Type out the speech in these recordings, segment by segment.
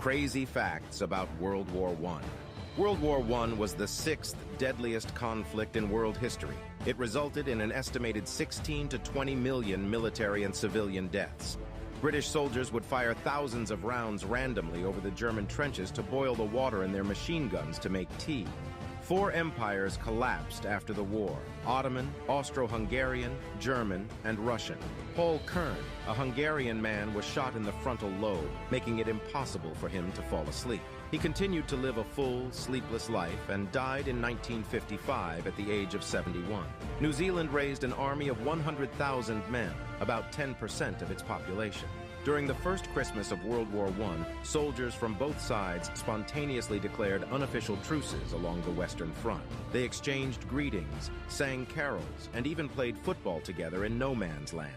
Crazy facts about World War I. World War I was the sixth deadliest conflict in world history. It resulted in an estimated 16 to 20 million military and civilian deaths. British soldiers would fire thousands of rounds randomly over the German trenches to boil the water in their machine guns to make tea. 4 empires collapsed after the war: Ottoman, Austro-Hungarian, German, and Russian. Paul Kern, a Hungarian man, was shot in the frontal lobe, making it impossible for him to fall asleep. He continued to live a full, sleepless life and died in 1955 at the age of 71. New Zealand raised an army of 100,000 men, about 10% of its population. During the first Christmas of World War I, soldiers from both sides spontaneously declared unofficial truces along the Western Front. They exchanged greetings, sang carols, and even played football together in no man's land.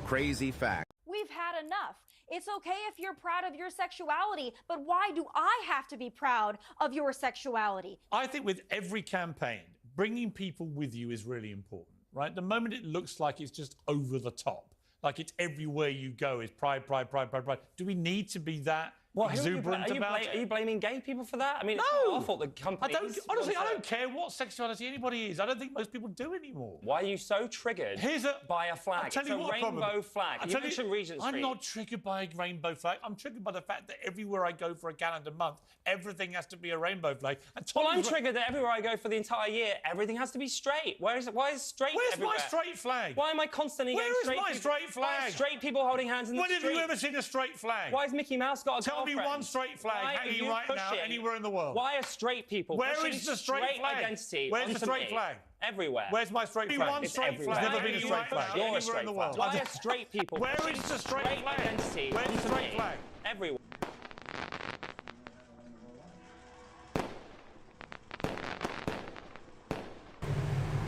Crazy fact. We've had enough. It's okay if you're proud of your sexuality, but why do I have to be proud of your sexuality? I think with every campaign, bringing people with you is really important, right? The moment it looks like it's just over the top, like it's everywhere you go is pride, pride, pride, pride, pride. Do we need to be that exuberant about it? Are you blaming gay people for that? I mean, no. it's not our fault the company. Honestly, I don't care what sexuality anybody is. I don't think most people do anymore. Why are you so triggered by a flag? It's a rainbow flag. You mentioned Regent Street. I'm not triggered by a rainbow flag. I'm triggered by the fact that everywhere I go for a calendar month, everything has to be a rainbow flag. Well, I'm triggered that everywhere I go for the entire year, everything has to be straight. Why is straight everywhere? Where's my straight flag? Why am I constantly getting straight people? Where is my straight flag? Why are straight people holding hands in the street? When have you ever seen a straight flag? Why has Mickey Mouse got a girlfriend? Tell me one straight flag hanging right now anywhere in the world. Why are straight people Where is the straight flag? Identity? Where's the straight flag? Everywhere. Where's my straight flag? One straight flag. There's never been a straight flag anywhere in the world. Why are straight people? Where is the straight flag? Identity? Where's the straight flag? Everywhere.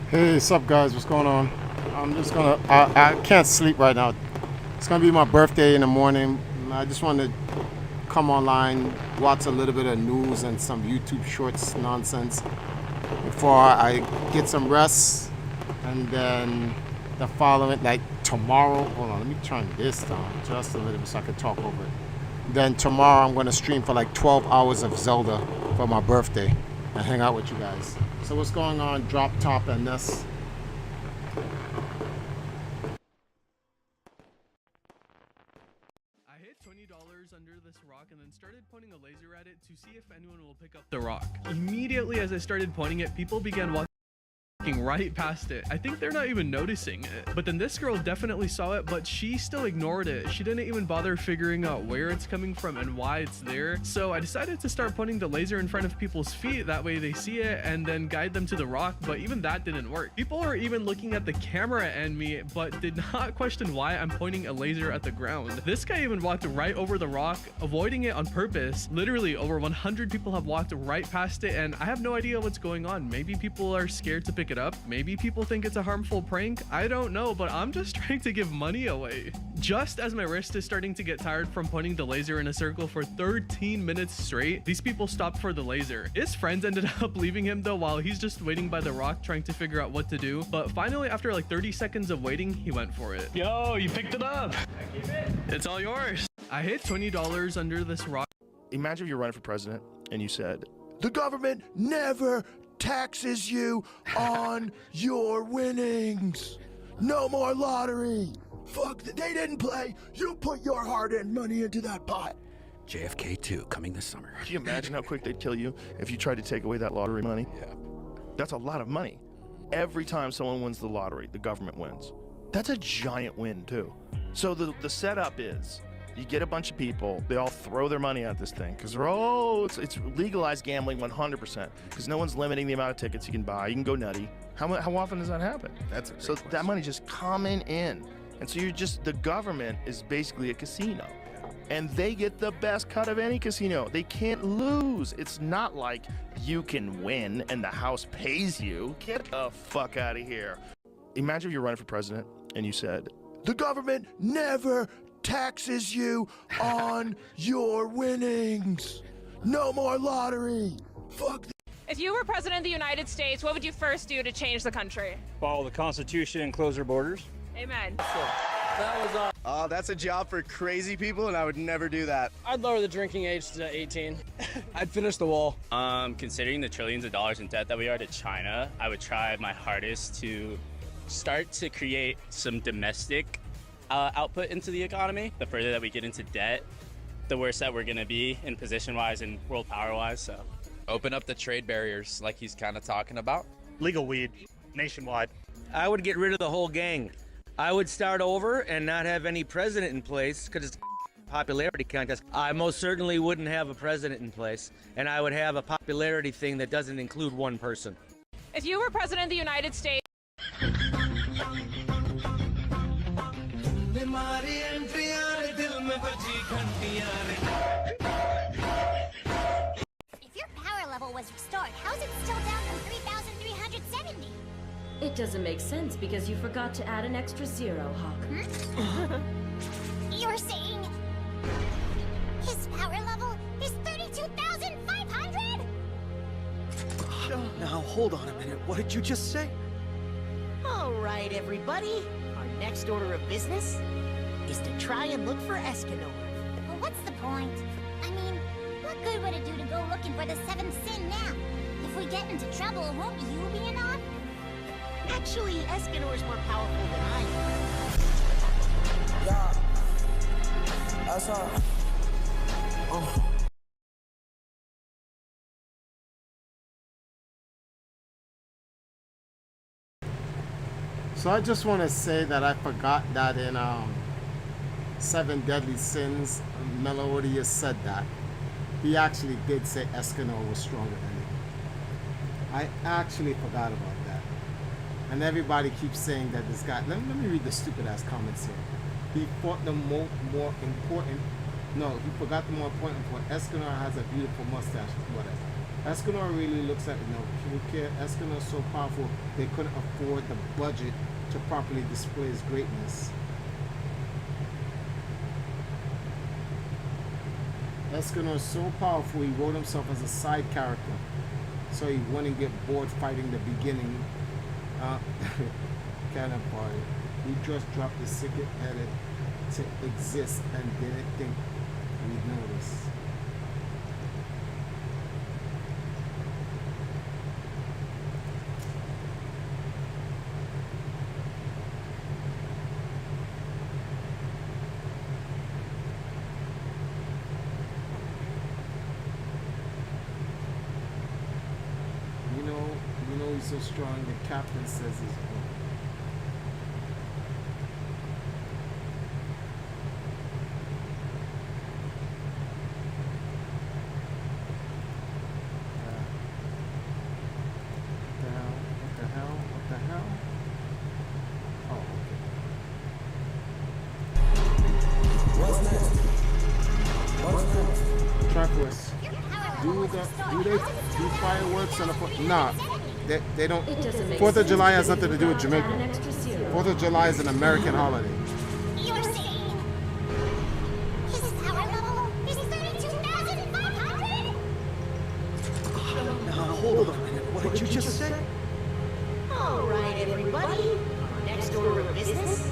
Hey, what's up, guys? What's going on? I'm just gonna. I can't sleep right now. It's gonna be my birthday in the morning. I just want to come online, watch a little bit of news and some YouTube shorts nonsense before I get some rest, and then the following, like tomorrow. Hold on, let me turn this down just a little bit so I can talk over it. Then tomorrow I'm gonna stream for like 12 hours of Zelda for my birthday and hang out with you guys. So what's going on, Drop Top and this? I hit $20 under this rock and then started pointing a laser at it to see if anyone will pick up the rock. Immediately as I started pointing it, people began walking right past it. I think they're not even noticing it. But then this girl definitely saw it, but she still ignored it. She didn't even bother figuring out where it's coming from and why it's there. So I decided to start pointing the laser in front of people's feet. That way they see it and then guide them to the rock. But even that didn't work. People are even looking at the camera and me, but did not question why I'm pointing a laser at the ground. This guy even walked right over the rock, avoiding it on purpose. Literally over 100 people have walked right past it, and I have no idea what's going on. Maybe people are scared to pick it up. Maybe people think it's a harmful prank. I don't know, but I'm just trying to give money away. Just as my wrist is starting to get tired from pointing the laser in a circle for 13 minutes straight, these people stopped for the laser. His friends ended up leaving him though, while he's just waiting by the rock trying to figure out what to do. But finally, after like 30 seconds of waiting, he went for it. Yo, you picked it up. I keep it. It's all yours. I hit $20 under this rock. Imagine if you're running for president and you said, the government never taxes you on your winnings. No more lottery. Fuck, they didn't play. You put your hard-earned money into that pot. JFK 2 coming this summer. Can you imagine how quick they'd kill you if you tried to take away that lottery money? Yeah. That's a lot of money. Every time someone wins the lottery, the government wins. That's a giant win, too. So the setup is, you get a bunch of people, they all throw their money at this thing because it's legalized gambling 100% because no one's limiting the amount of tickets you can buy. You can go nutty. How often does that happen? That's a great question. That money's just coming in. And so the government is basically a casino. And they get the best cut of any casino. They can't lose. It's not like you can win and the house pays you. Get the fuck out of here. Imagine if you're running for president and you said, the government never taxes you on your winnings. No more lottery. Fuck. If you were president of the United States, what would you first do to change the country? Follow the Constitution and close our borders. Amen. That's a job for crazy people, and I would never do that. I'd lower the drinking age to 18. I'd finish the wall. Considering the trillions of dollars in debt that we are to China, I would try my hardest to start to create some domestic output into the economy. The further that we get into debt, the worse that we're going to be in position-wise and world power-wise. So, open up the trade barriers like he's kind of talking about. Legal weed, nationwide. I would get rid of the whole gang. I would start over and not have any president in place because it's a popularity contest. I most certainly wouldn't have a president in place, and I would have a popularity thing that doesn't include one person. If you were president of the United States... If your power level was restored, how's it still down from 3,370? It doesn't make sense because you forgot to add an extra zero, Hawk. You're saying his power level is 32,500? Now, hold on a minute. What did you just say? All right, everybody. Our next order of business is to try and look for Escanor. Well, what's the point? I mean, what good would it do to go looking for the seventh sin now? If we get into trouble, won't you be in on? Actually, Escanor's more powerful than I am. Yeah. That's all. Oh. So I just want to say that I forgot that in Seven Deadly Sins, Melodius said that. He actually did say Escanor was stronger than him. I actually forgot about that. And everybody keeps saying that this guy... Let me read the stupid-ass comments here. He fought the more important... No, he forgot the more important point. Escanor has a beautiful mustache. Whatever. Escanor really looks at... No, people care. Escanor is so powerful, they couldn't afford the budget to properly display his greatness. Escanor is so powerful, he wrote himself as a side character, so he wouldn't get bored fighting the beginning. Cannon party. He just dropped the secret edit to exist and didn't think we'd notice. He's so strong, the captain says he's wrong. What the hell? Oh, okay. Trackworth. Do fireworks on the... Nah. They don't. 4th of July has nothing to do with Jamaica. 4th of July is an American holiday. You're saying his power level is 32,500? Now, hold on a minute. What did you just say? All right, everybody. Our next order of business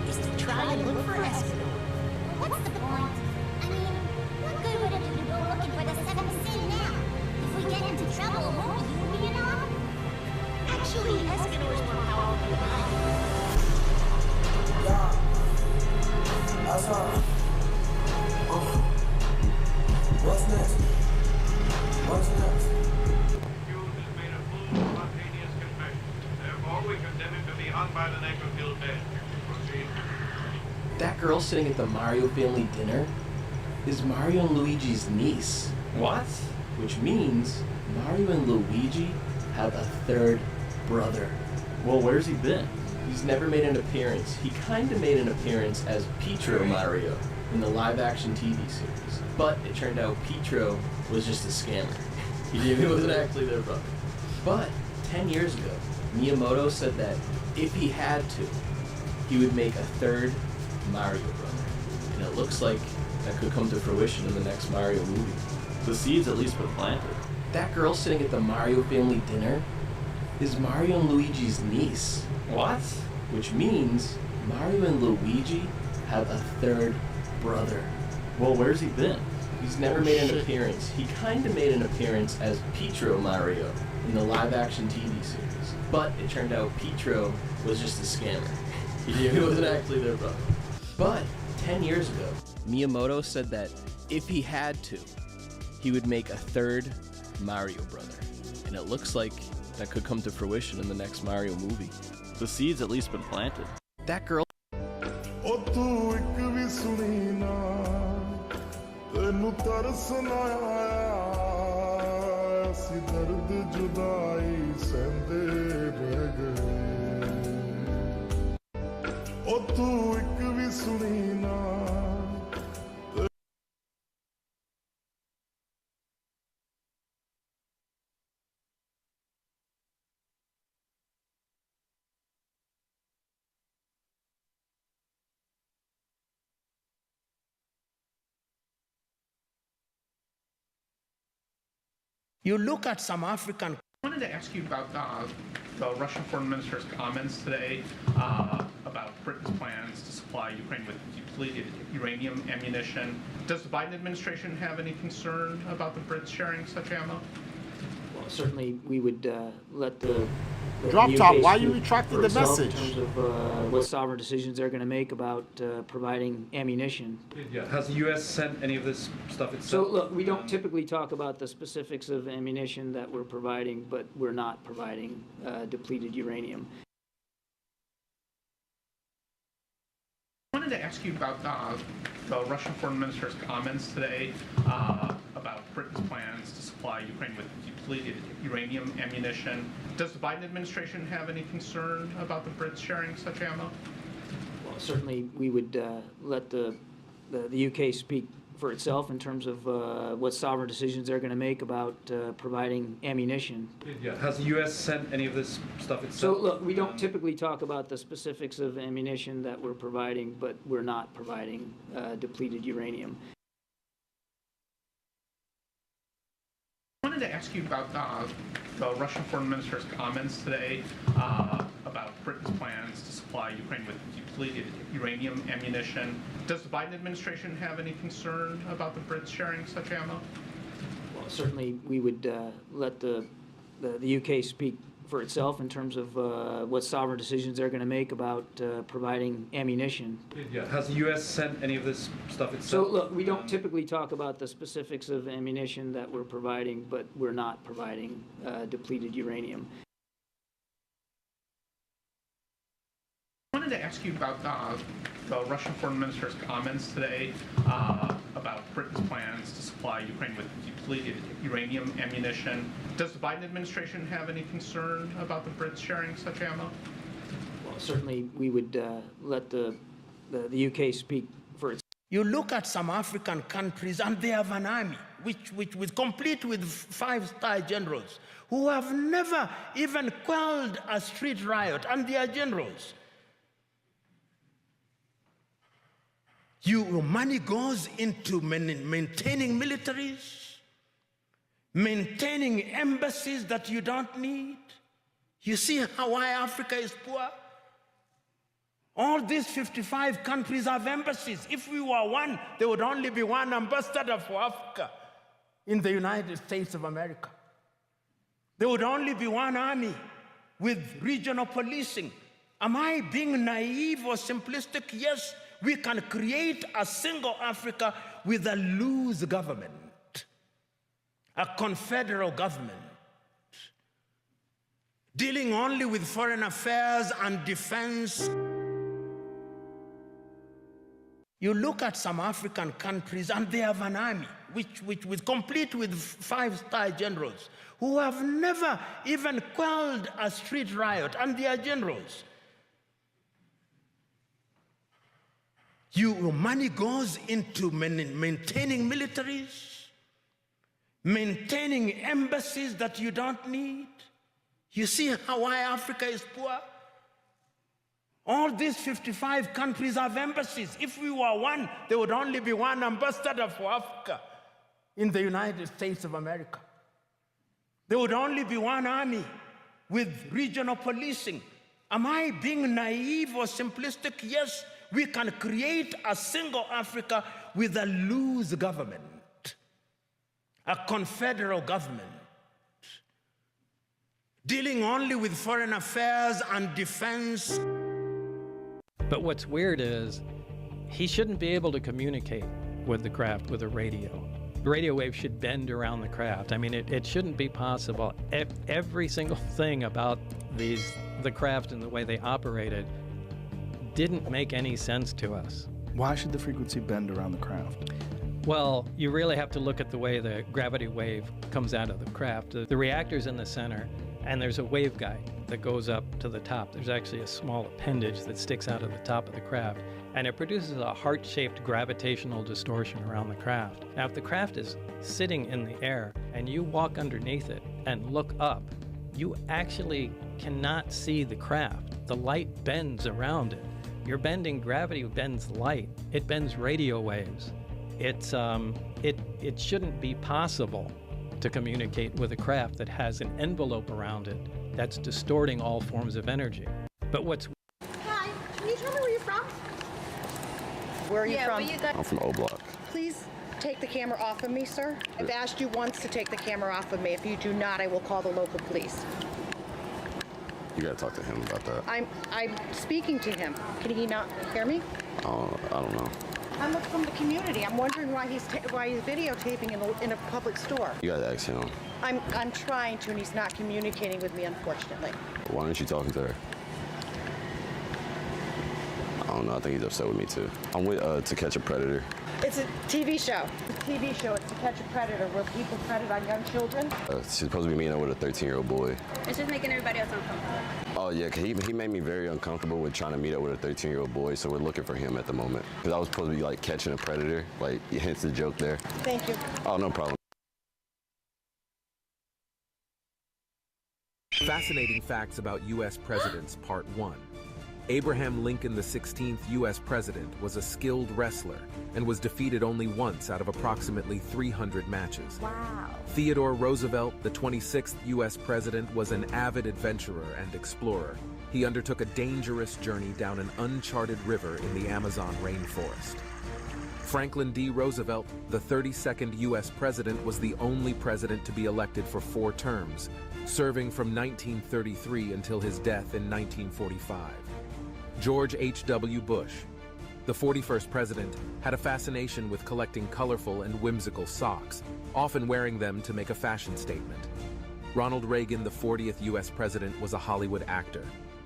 is to try and look for Escanor. What's the point? I mean, what good would it do to go looking for the seventh sin now? If we get into trouble, won't you be in on? Actually, Escanor's more powerful than I am. Yeah. That's all. Oh. What's next? What's next? Hughes has made a full, spontaneous confession. Therefore, we condemn him to be hung by the neck until death. Proceed. That girl sitting at the Mario family dinner is Mario and Luigi's niece. What? Which means Mario and Luigi have a third brother. Well, where's he been? He's never made an appearance. He kind of made an appearance as Pietro Mario in the live-action TV series. But it turned out Pietro was just a scammer. He wasn't actually their brother. But 10 years ago, Miyamoto said that if he had to, he would make a third Mario brother. And it looks like that could come to fruition in the next Mario movie. The seeds at least were planted. That girl sitting at the Mario family dinner is Mario and Luigi's niece. What? Which means Mario and Luigi have a third brother. Well, where's he been? He's never made an appearance. He kind of made an appearance as Pietro Mario in the live-action TV series. But it turned out Pietro was just a scammer. He wasn't actually their brother. But 10 years ago, Miyamoto said that if he had to, he would make a third Mario brother. And it looks like that could come to fruition in the next Mario movie. The seed's at least been planted. That girl. You look at some African. I wanted to ask you about the Russian foreign minister's comments today about Britain's plans to supply Ukraine with depleted uranium ammunition. Does the Biden administration have any concern about the Brits sharing such ammo? Well, certainly we would let the Drop UK top, why speak you retracted for the itself message? in terms of what sovereign decisions they're going to make about providing ammunition. Yeah. Has the U.S. sent any of this stuff So itself? look, we don't typically talk about the specifics of ammunition that we're providing, but we're not providing depleted uranium. I wanted to ask you about the Russian foreign minister's comments today about Britain's plans to supply Ukraine with depleted uranium ammunition. Does the Biden administration have any concern about the Brits sharing such ammo? Well, certainly we would let the UK speak for itself in terms of what sovereign decisions they're going to make about providing ammunition. Yeah. Has the U.S. sent any of this stuff So itself? look, we don't typically talk about the specifics of ammunition that we're providing, but we're not providing depleted uranium. I wanted to ask you about the Russian foreign minister's comments today about Britain's plans to supply Ukraine with depleted uranium ammunition. Does the Biden administration have any concern about the Brits sharing such ammo? Well, certainly we would let the UK speak for itself in terms of what sovereign decisions they're going to make about providing ammunition. Yeah. Has the U.S. sent any of this stuff So itself? look, we don't typically talk about the specifics of ammunition that we're providing, but we're not providing depleted uranium. I wanted to ask you about the Russian foreign minister's comments today about Britain's plans to supply Ukraine with depleted uranium ammunition. Does the Biden administration have any concern about the Brits sharing such ammo? Well, certainly we would let the UK speak for itself. You look at some African countries and they have an army, which complete with 5-star generals who have never even quelled a street riot, and they are generals. Your money goes into maintaining militaries, maintaining embassies that you don't need. You see why Africa is poor? All these 55 countries have embassies. If we were one, there would only be one ambassador for Africa in the United States of America. There would only be one army with regional policing. Am I being naive or simplistic? Yes, we can create a single Africa with a loose government, a confederal government, dealing only with foreign affairs and defense. You look at some African countries and they have an army, which complete with 5-star generals who have never even quelled a street riot, and they are generals. Your money goes into maintaining militaries, maintaining embassies that you don't need. You see why Africa is poor? All these 55 countries have embassies. If we were one, there would only be one ambassador for Africa in the United States of America. There would only be one army with regional policing. Am I being naive or simplistic? Yes, we can create a single Africa with a loose government, a confederal government, dealing only with foreign affairs and defense. But what's weird is he shouldn't be able to communicate with the craft with a radio. The radio wave should bend around the craft. I mean, it shouldn't be possible. Every single thing about the craft and the way they operated didn't make any sense to us. Why should the frequency bend around the craft? Well, you really have to look at the way the gravity wave comes out of the craft. The reactor's in the center, and there's a waveguide that goes up to the top. There's actually a small appendage that sticks out of the top of the craft, and it produces a heart-shaped gravitational distortion around the craft. Now, if the craft is sitting in the air and you walk underneath it and look up, you actually cannot see the craft. The light bends around it. You're bending gravity, bends light. It bends radio waves. It shouldn't be possible to communicate with a craft that has an envelope around it that's distorting all forms of energy. But what's... Hi, can you tell me where you're from? Where are you from? I'm from O Block. Please take the camera off of me, sir. I've asked you once to take the camera off of me. If you do not, I will call the local police. You gotta talk to him about that. I'm speaking to him. Can he not hear me? I don't know. I'm from the community. I'm wondering why he's videotaping in a public store. You gotta ask him. I'm trying to, and he's not communicating with me, unfortunately. Why aren't you talking to her? I don't know. I think he's upset with me too. I'm with To Catch a Predator. It's a TV show. It's a TV show. It's To Catch a Predator, where people predate on young children. She's supposed to be meeting up with a 13-year-old boy. It's just making everybody else uncomfortable. Oh yeah, 'cause he made me very uncomfortable with trying to meet up with a 13-year-old boy. So we're looking for him at the moment. Because I was supposed to be like catching a predator. Like, hence the joke there. Thank you. Oh, no problem. Fascinating Facts About U.S. Presidents, Part 1. Abraham Lincoln, the 16th U.S. President, was a skilled wrestler and was defeated only once out of approximately 300 matches. Wow. Theodore Roosevelt, the 26th U.S. President, was an avid adventurer and explorer. He undertook a dangerous journey down an uncharted river in the Amazon rainforest. Franklin D. Roosevelt, the 32nd U.S. President, was the only president to be elected for 4 terms, serving from 1933 until his death in 1945. George H.W. Bush, the 41st president, had a fascination with collecting colorful and whimsical socks, often wearing them to make a fashion statement. Ronald Reagan, the 40th U.S. president, was a Hollywood actor.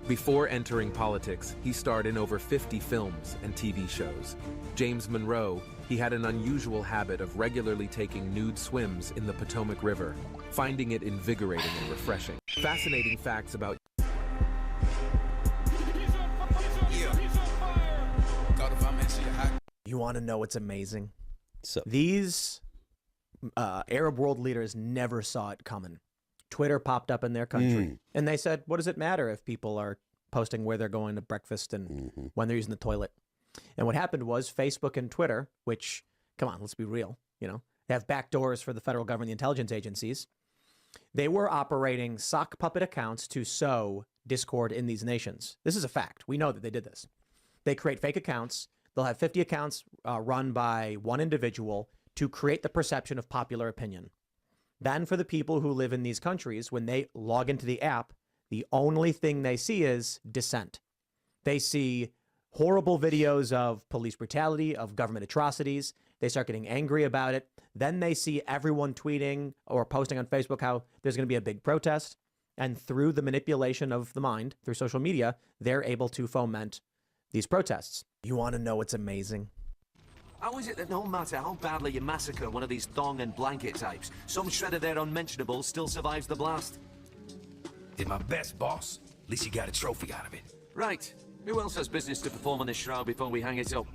Before entering politics, he starred in over 50 films and TV shows. James Monroe, he had an unusual habit of regularly taking nude swims in the Potomac River, finding it invigorating and refreshing. Fascinating facts about You want to know what's amazing? These Arab world leaders never saw it coming. Twitter popped up in their country, and they said, what does it matter if people are posting where they're going to breakfast and when they're using the toilet? And what happened was Facebook and Twitter, which, come on, let's be real, they have backdoors for the federal government, the intelligence agencies. They were operating sock puppet accounts to sow discord in these nations. This is a fact. We know that they did this. They create fake accounts. They'll have 50 accounts run by one individual to create the perception of popular opinion. Then for the people who live in these countries, when they log into the app, the only thing they see is dissent. They see horrible videos of police brutality, of government atrocities. They start getting angry about it. Then they see everyone tweeting or posting on Facebook how there's going to be a big protest. And through the manipulation of the mind, through social media, they're able to foment these protests. You want to know what's amazing? How is it that no matter how badly you massacre one of these thong and blanket types, some shred of their unmentionables still survives the blast? Did my best, boss. At least you got a trophy out of it. Right. Who else has business to perform on this shroud before we hang it up?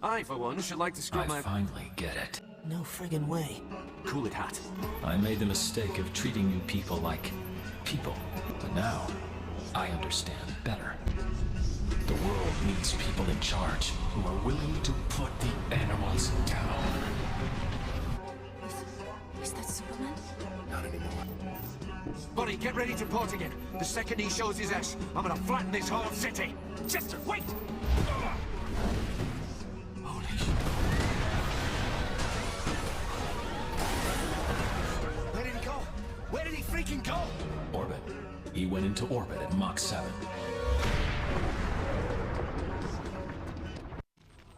I, for one, should like to screw I finally get it. No friggin' way. Cool it, Hat. I made the mistake of treating you people like people. But now, I understand better. The world needs people in charge who are willing to put the animals down. Is that Superman? Not anymore. Buddy, get ready to port again. The second he shows his ass, I'm gonna flatten this whole city. Chester, wait! he went into orbit at Mach 7.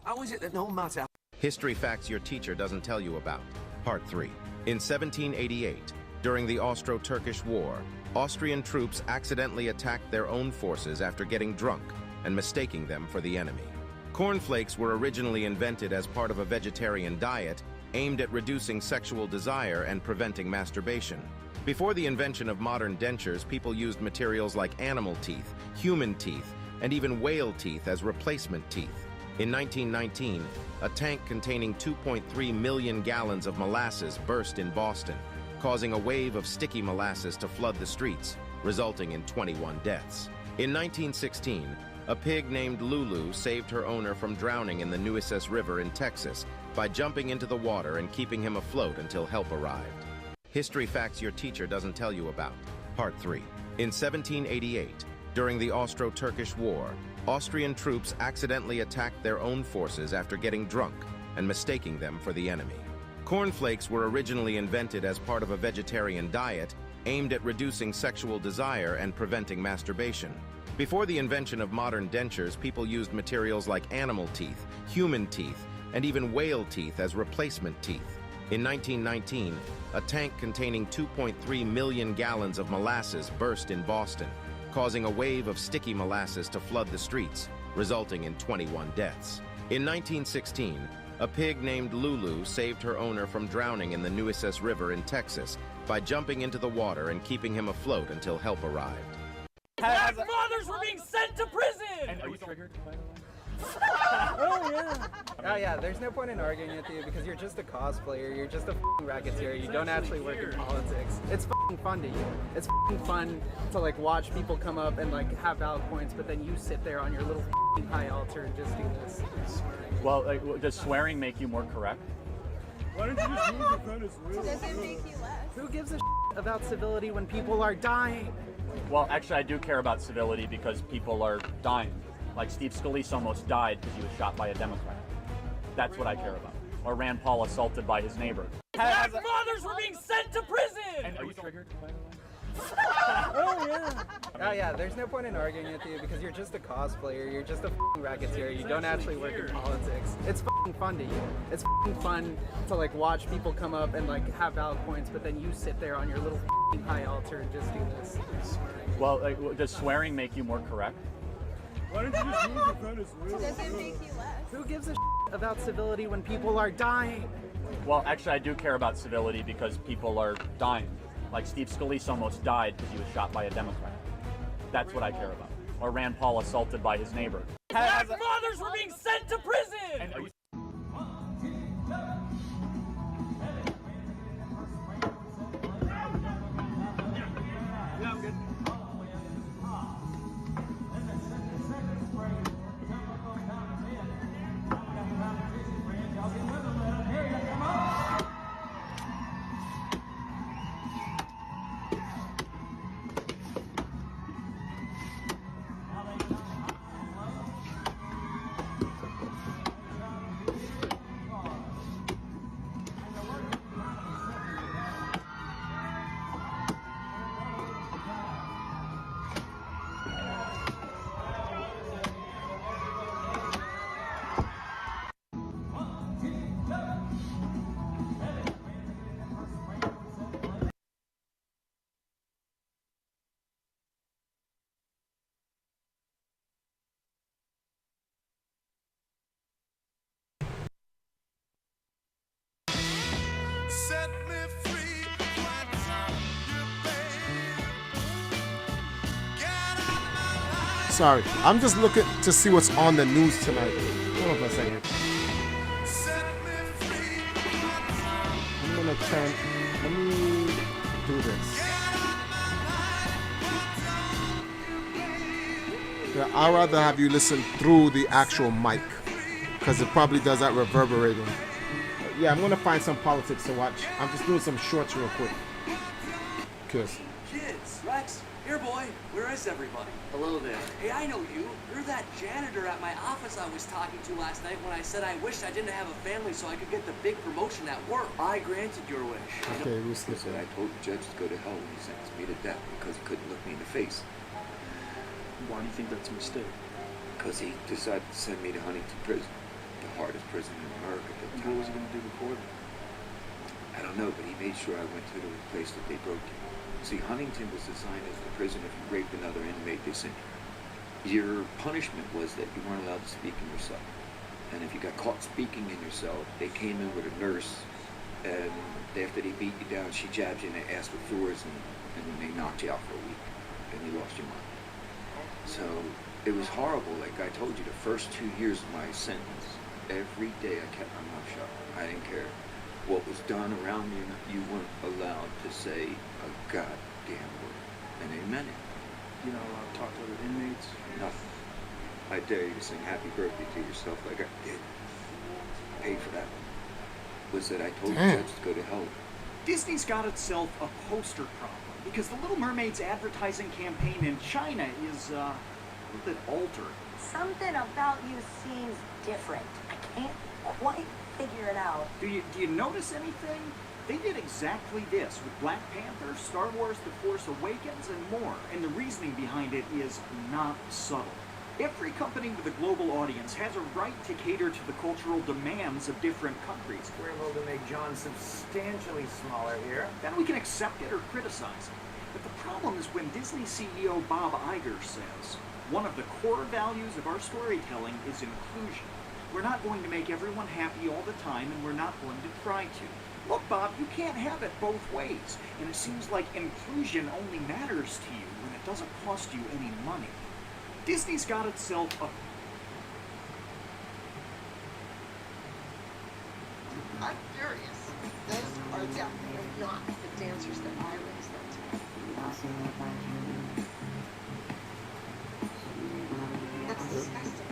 How is it that no matter... History facts your teacher doesn't tell you about. Part 3. In 1788, during the Austro-Turkish War, Austrian troops accidentally attacked their own forces after getting drunk and mistaking them for the enemy. Cornflakes were originally invented as part of a vegetarian diet aimed at reducing sexual desire and preventing masturbation. Before the invention of modern dentures, people used materials like animal teeth, human teeth, and even whale teeth as replacement teeth. In 1919, a tank containing 2.3 million gallons of molasses burst in Boston, causing a wave of sticky molasses to flood the streets, resulting in 21 deaths. In 1916, a pig named Lulu saved her owner from drowning in the Nueces River in Texas by jumping into the water and keeping him afloat until help arrived. History facts your teacher doesn't tell you about. Part 3. In 1788, during the Austro-Turkish War, Austrian troops accidentally attacked their own forces after getting drunk and mistaking them for the enemy. Cornflakes were originally invented as part of a vegetarian diet aimed at reducing sexual desire and preventing masturbation. Before the invention of modern dentures, people used materials like animal teeth, human teeth, and even whale teeth as replacement teeth. In 1919, a tank containing 2.3 million gallons of molasses burst in Boston, causing a wave of sticky molasses to flood the streets, resulting in 21 deaths. In 1916, a pig named Lulu saved her owner from drowning in the Nueces River in Texas by jumping into the water and keeping him afloat until help arrived. Black fathers were being sent to prison! And are you triggered, by the way? Oh yeah. Oh yeah, there's no point in arguing with you because you're just a cosplayer, you're just a f***ing racketeer, you don't actually work in politics. It's f***ing fun to you. It's f***ing fun to like watch people come up and like have valid points, but then you sit there on your little f***ing high altar and just do this. Well, does swearing make you more correct? Why don't you just move the premise? Does it make you less? Who gives a shit about civility when people are dying? Well, actually, I do care about civility because people are dying. Like Steve Scalise almost died because he was shot by a Democrat. That's what I care about. Or Rand Paul assaulted by his neighbor. Black fathers were being sent to prison! And are you triggered, by the way? Oh yeah. Oh yeah, there's no point in arguing with you because you're just a cosplayer, you're just a f***ing racketeer, you don't actually work in politics. It's f***ing fun to you. It's f***ing fun to like watch people come up and like have valid points, but then you sit there on your little f***ing high altar and just do this. Well, does swearing make you more correct? Why don't you just move the premise? Does it make you less? Who gives a shit about civility when people are dying? Well, actually, I do care about civility because people are dying. Like Steve Scalise almost died because he was shot by a Democrat. That's what I care about. Or Rand Paul assaulted by his neighbor. Black fathers were being sent to prison! And are you Sorry, I'm just looking to see what's on the news tonight. Hold on for a second. I'm gonna turn. Let me do this. Yeah, I'd rather have you listen through the actual mic because it probably does that reverberating. Yeah, I'm gonna find some politics to watch. I'm just doing some shorts real quick. Kiss. Kids, Rex, Here, boy, where is everybody? Hello there. Hey, I know you. You're that janitor at my office I was talking to last night when I said I wished I didn't have a family so I could get the big promotion at work. I granted your wish. Okay, we'll skip Listen, I that. told the judge to go to hell when he sentenced me to death because he couldn't look me in the face. Why do you think that's a mistake? Because he decided to send me to Huntington Prison, the hardest prison in America at the time. What was he going to do before that? I don't know, but he made sure I went to the place that they broke in. See, Huntington was designed as the prison if you raped another inmate, they sent you. Your punishment was that you weren't allowed to speak in your cell. And if you got caught speaking in your cell, they came in with a nurse, and after they beat you down, she jabbed you in the ass with Thors, and then they knocked you out for a week, and you lost your mind. So it was horrible. Like I told you, the first 2 years of my sentence, every day I kept my mouth shut. I didn't care what was done around me. You weren't allowed to say a goddamn word, and they meant it. You're not allowed to talk to other inmates? Nothing. I dare you to sing happy birthday to yourself like I did. Paid for that. Was that I told the judge to go to hell. Disney's got itself a poster problem because the Little Mermaid's advertising campaign in China is a little bit altered. Something about you seems different. I can't quite figure it out. Do you notice anything? They did exactly this with Black Panther, Star Wars The Force Awakens, and more. And the reasoning behind it is not subtle. Every company with a global audience has a right to cater to the cultural demands of different countries. We're able to make John substantially smaller here. Then we can accept it or criticize it. But the problem is when Disney CEO Bob Iger says, one of the core values of our storytelling is inclusion. We're not going to make everyone happy all the time, and we're not going to try to. Look, Bob, you can't have it both ways. And it seems like inclusion only matters to you when it doesn't cost you any money. Disney's got itself a... I'm curious. Those are definitely not the dancers that I raised them to. That's disgusting.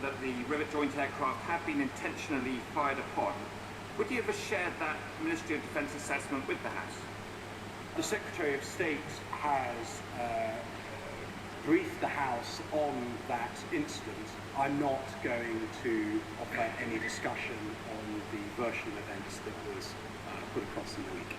That the rivet joint aircraft had been intentionally fired upon, would you ever share that Ministry of Defense assessment with the House? The Secretary of State has briefed the House on that incident. I'm not going to offer any discussion on the version of events that was put across in the week.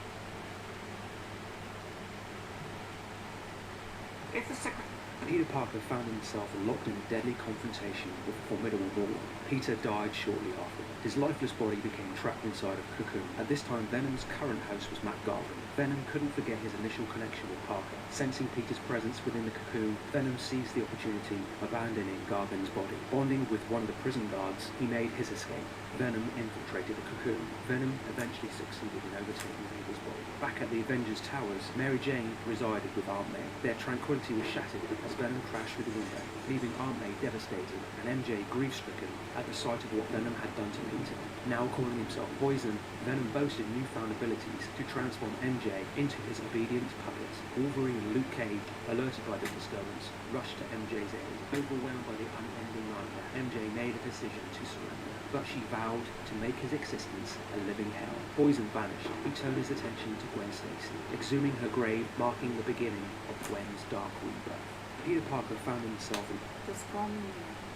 If the Secretary... Peter Parker found himself locked in a deadly confrontation with a formidable warlord. Peter died shortly after. His lifeless body became trapped inside a cocoon. At this time, Venom's current host was Matt Garvin. Venom couldn't forget his initial connection with Parker. Sensing Peter's presence within the cocoon, Venom seized the opportunity, abandoning Garvin's body. Bonding with one of the prison guards, he made his escape. Venom infiltrated the cocoon. Venom eventually succeeded in overtaking Peter's body. Back at the Avengers Towers, Mary Jane resided with Aunt May. Their tranquility was shattered as Venom crashed through the window, leaving Aunt May devastated and MJ grief-stricken at the sight of what Venom had done to Peter. Now calling himself Poison, Venom boasted newfound abilities to transform MJ into his obedient puppet. Wolverine and Luke Cage, alerted by the disturbance, rushed to MJ's aid. Overwhelmed by the unending nightmare, MJ made a decision to surrender, but she vowed to make his existence a living hell. Poison vanished. He turned his attention to Gwen Stacy, exhuming her grave, marking the beginning of Gwen's dark rebirth. Peter Parker found himself in... This woman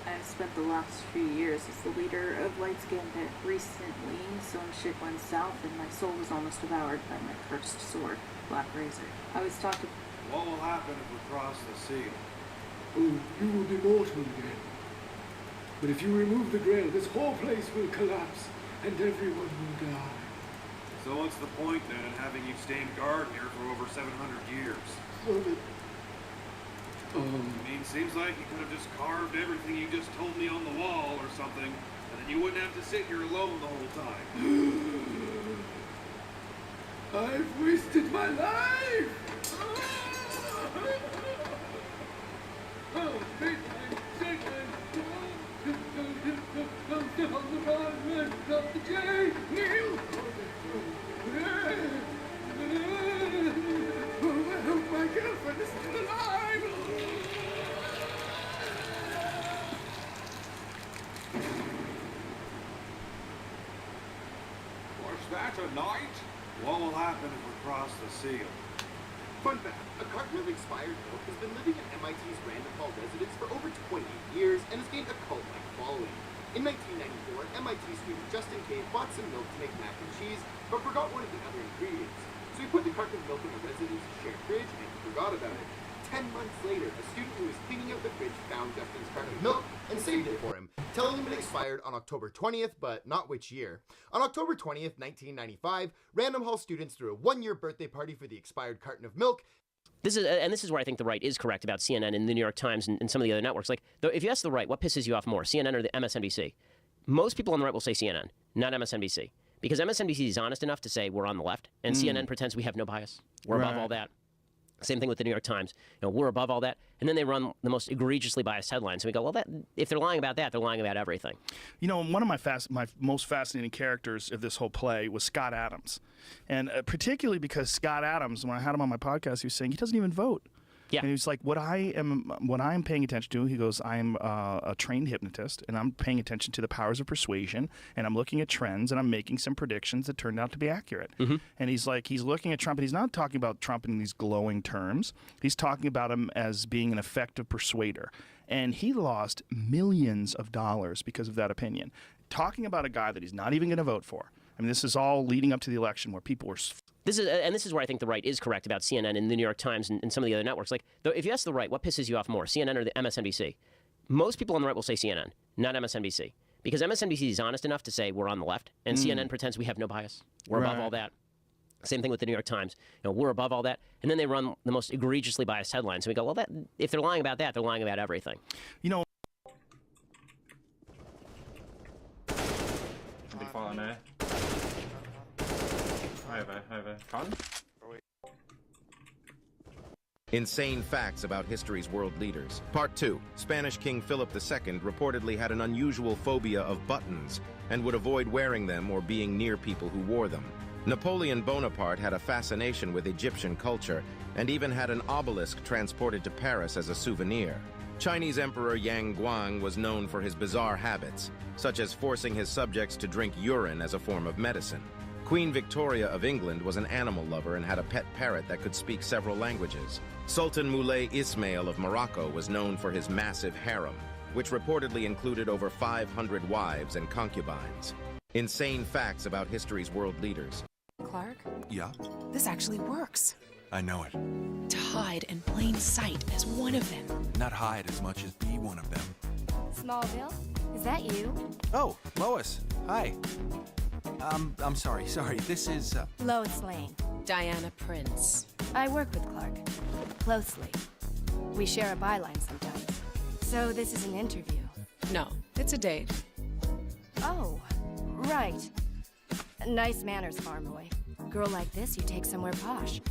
I've spent the last few years as the leader of Light's Gambit. Recently, some shit went south and my soul was almost devoured by my cursed sword, Black Razor. I was talking... What will happen if we cross the seal? Oh, you will be mortal again. But if you remove the Grail, this whole place will collapse, and everyone will die. So what's the point then in having you stand guard here for over 700 years? I mean, seems like you could have just carved everything you just told me on the wall or something, and then you wouldn't have to sit here alone the whole time. I've wasted my life! My girlfriend is still alive! Was that a night? What will happen if we cross the seal? Fun fact, a carton of expired milk has been living in MIT's Random Hall residence for over 28 years and has gained a cult-like following. In 1994, MIT student Justin Cave bought some milk to make mac and cheese, but forgot one of the other ingredients. So he put the carton of milk in the residence's shared fridge and forgot about it. 10 months later, a student who was cleaning out the fridge found Justin's carton of milk and saved it for him, telling him it expired on October 20th, but not which year. On October 20th, 1995, Random Hall students threw a one-year birthday party for the expired carton of milk. This is where I think the right is correct about CNN and the New York Times and some of the other networks. Like, if you ask the right, what pisses you off more, CNN or the MSNBC? Most people on the right will say CNN, not MSNBC. Because MSNBC is honest enough to say we're on the left, and CNN pretends we have no bias. We're above all that. Same thing with the New York Times. You know, we're above all that. And then they run the most egregiously biased headlines. And we go, well, if they're lying about that, they're lying about everything. You know, one of my most fascinating characters of this whole play was Scott Adams. And particularly because Scott Adams, when I had him on my podcast, he was saying he doesn't even vote. Yeah. And he was like, what I am paying attention to, he goes, I'm a trained hypnotist, and I'm paying attention to the powers of persuasion, and I'm looking at trends, and I'm making some predictions that turned out to be accurate. And he's like, he's looking at Trump, and he's not talking about Trump in these glowing terms. He's talking about him as being an effective persuader. And he lost millions of dollars because of that opinion. Talking about a guy that he's not even going to vote for. I mean, this is all leading up to the election where people were... This is where I think the right is correct about CNN and the New York Times and some of the other networks. Like, if you ask the right, what pisses you off more, CNN or the MSNBC? Most people on the right will say CNN, not MSNBC. Because MSNBC is honest enough to say we're on the left, and CNN pretends we have no bias. We're above all that. Same thing with the New York Times. You know, we're above all that. And then they run the most egregiously biased headlines. And we go, well, if they're lying about that, they're lying about everything. You know... Big file on there. Over. Con? Insane facts about history's world leaders. Part 2. Spanish King Philip II reportedly had an unusual phobia of buttons and would avoid wearing them or being near people who wore them. Napoleon Bonaparte had a fascination with Egyptian culture and even had an obelisk transported to Paris as a souvenir. Chinese Emperor Yang Guang was known for his bizarre habits, such as forcing his subjects to drink urine as a form of medicine. Queen Victoria of England was an animal lover and had a pet parrot that could speak several languages. Sultan Moulay Ismail of Morocco was known for his massive harem, which reportedly included over 500 wives and concubines. Insane facts about history's world leaders. Clark, Yeah? this actually works. I know it. To hide in plain sight as one of them. Not hide as much as be one of them. Smallville, is that you? Oh, Lois. Hi. I'm sorry. This is, Lois Lane. Diana Prince. I work with Clark. Closely. We share a byline sometimes. So this is an interview. No, it's a date. Oh, right. Nice manners, farm boy. Girl like this you take somewhere posh.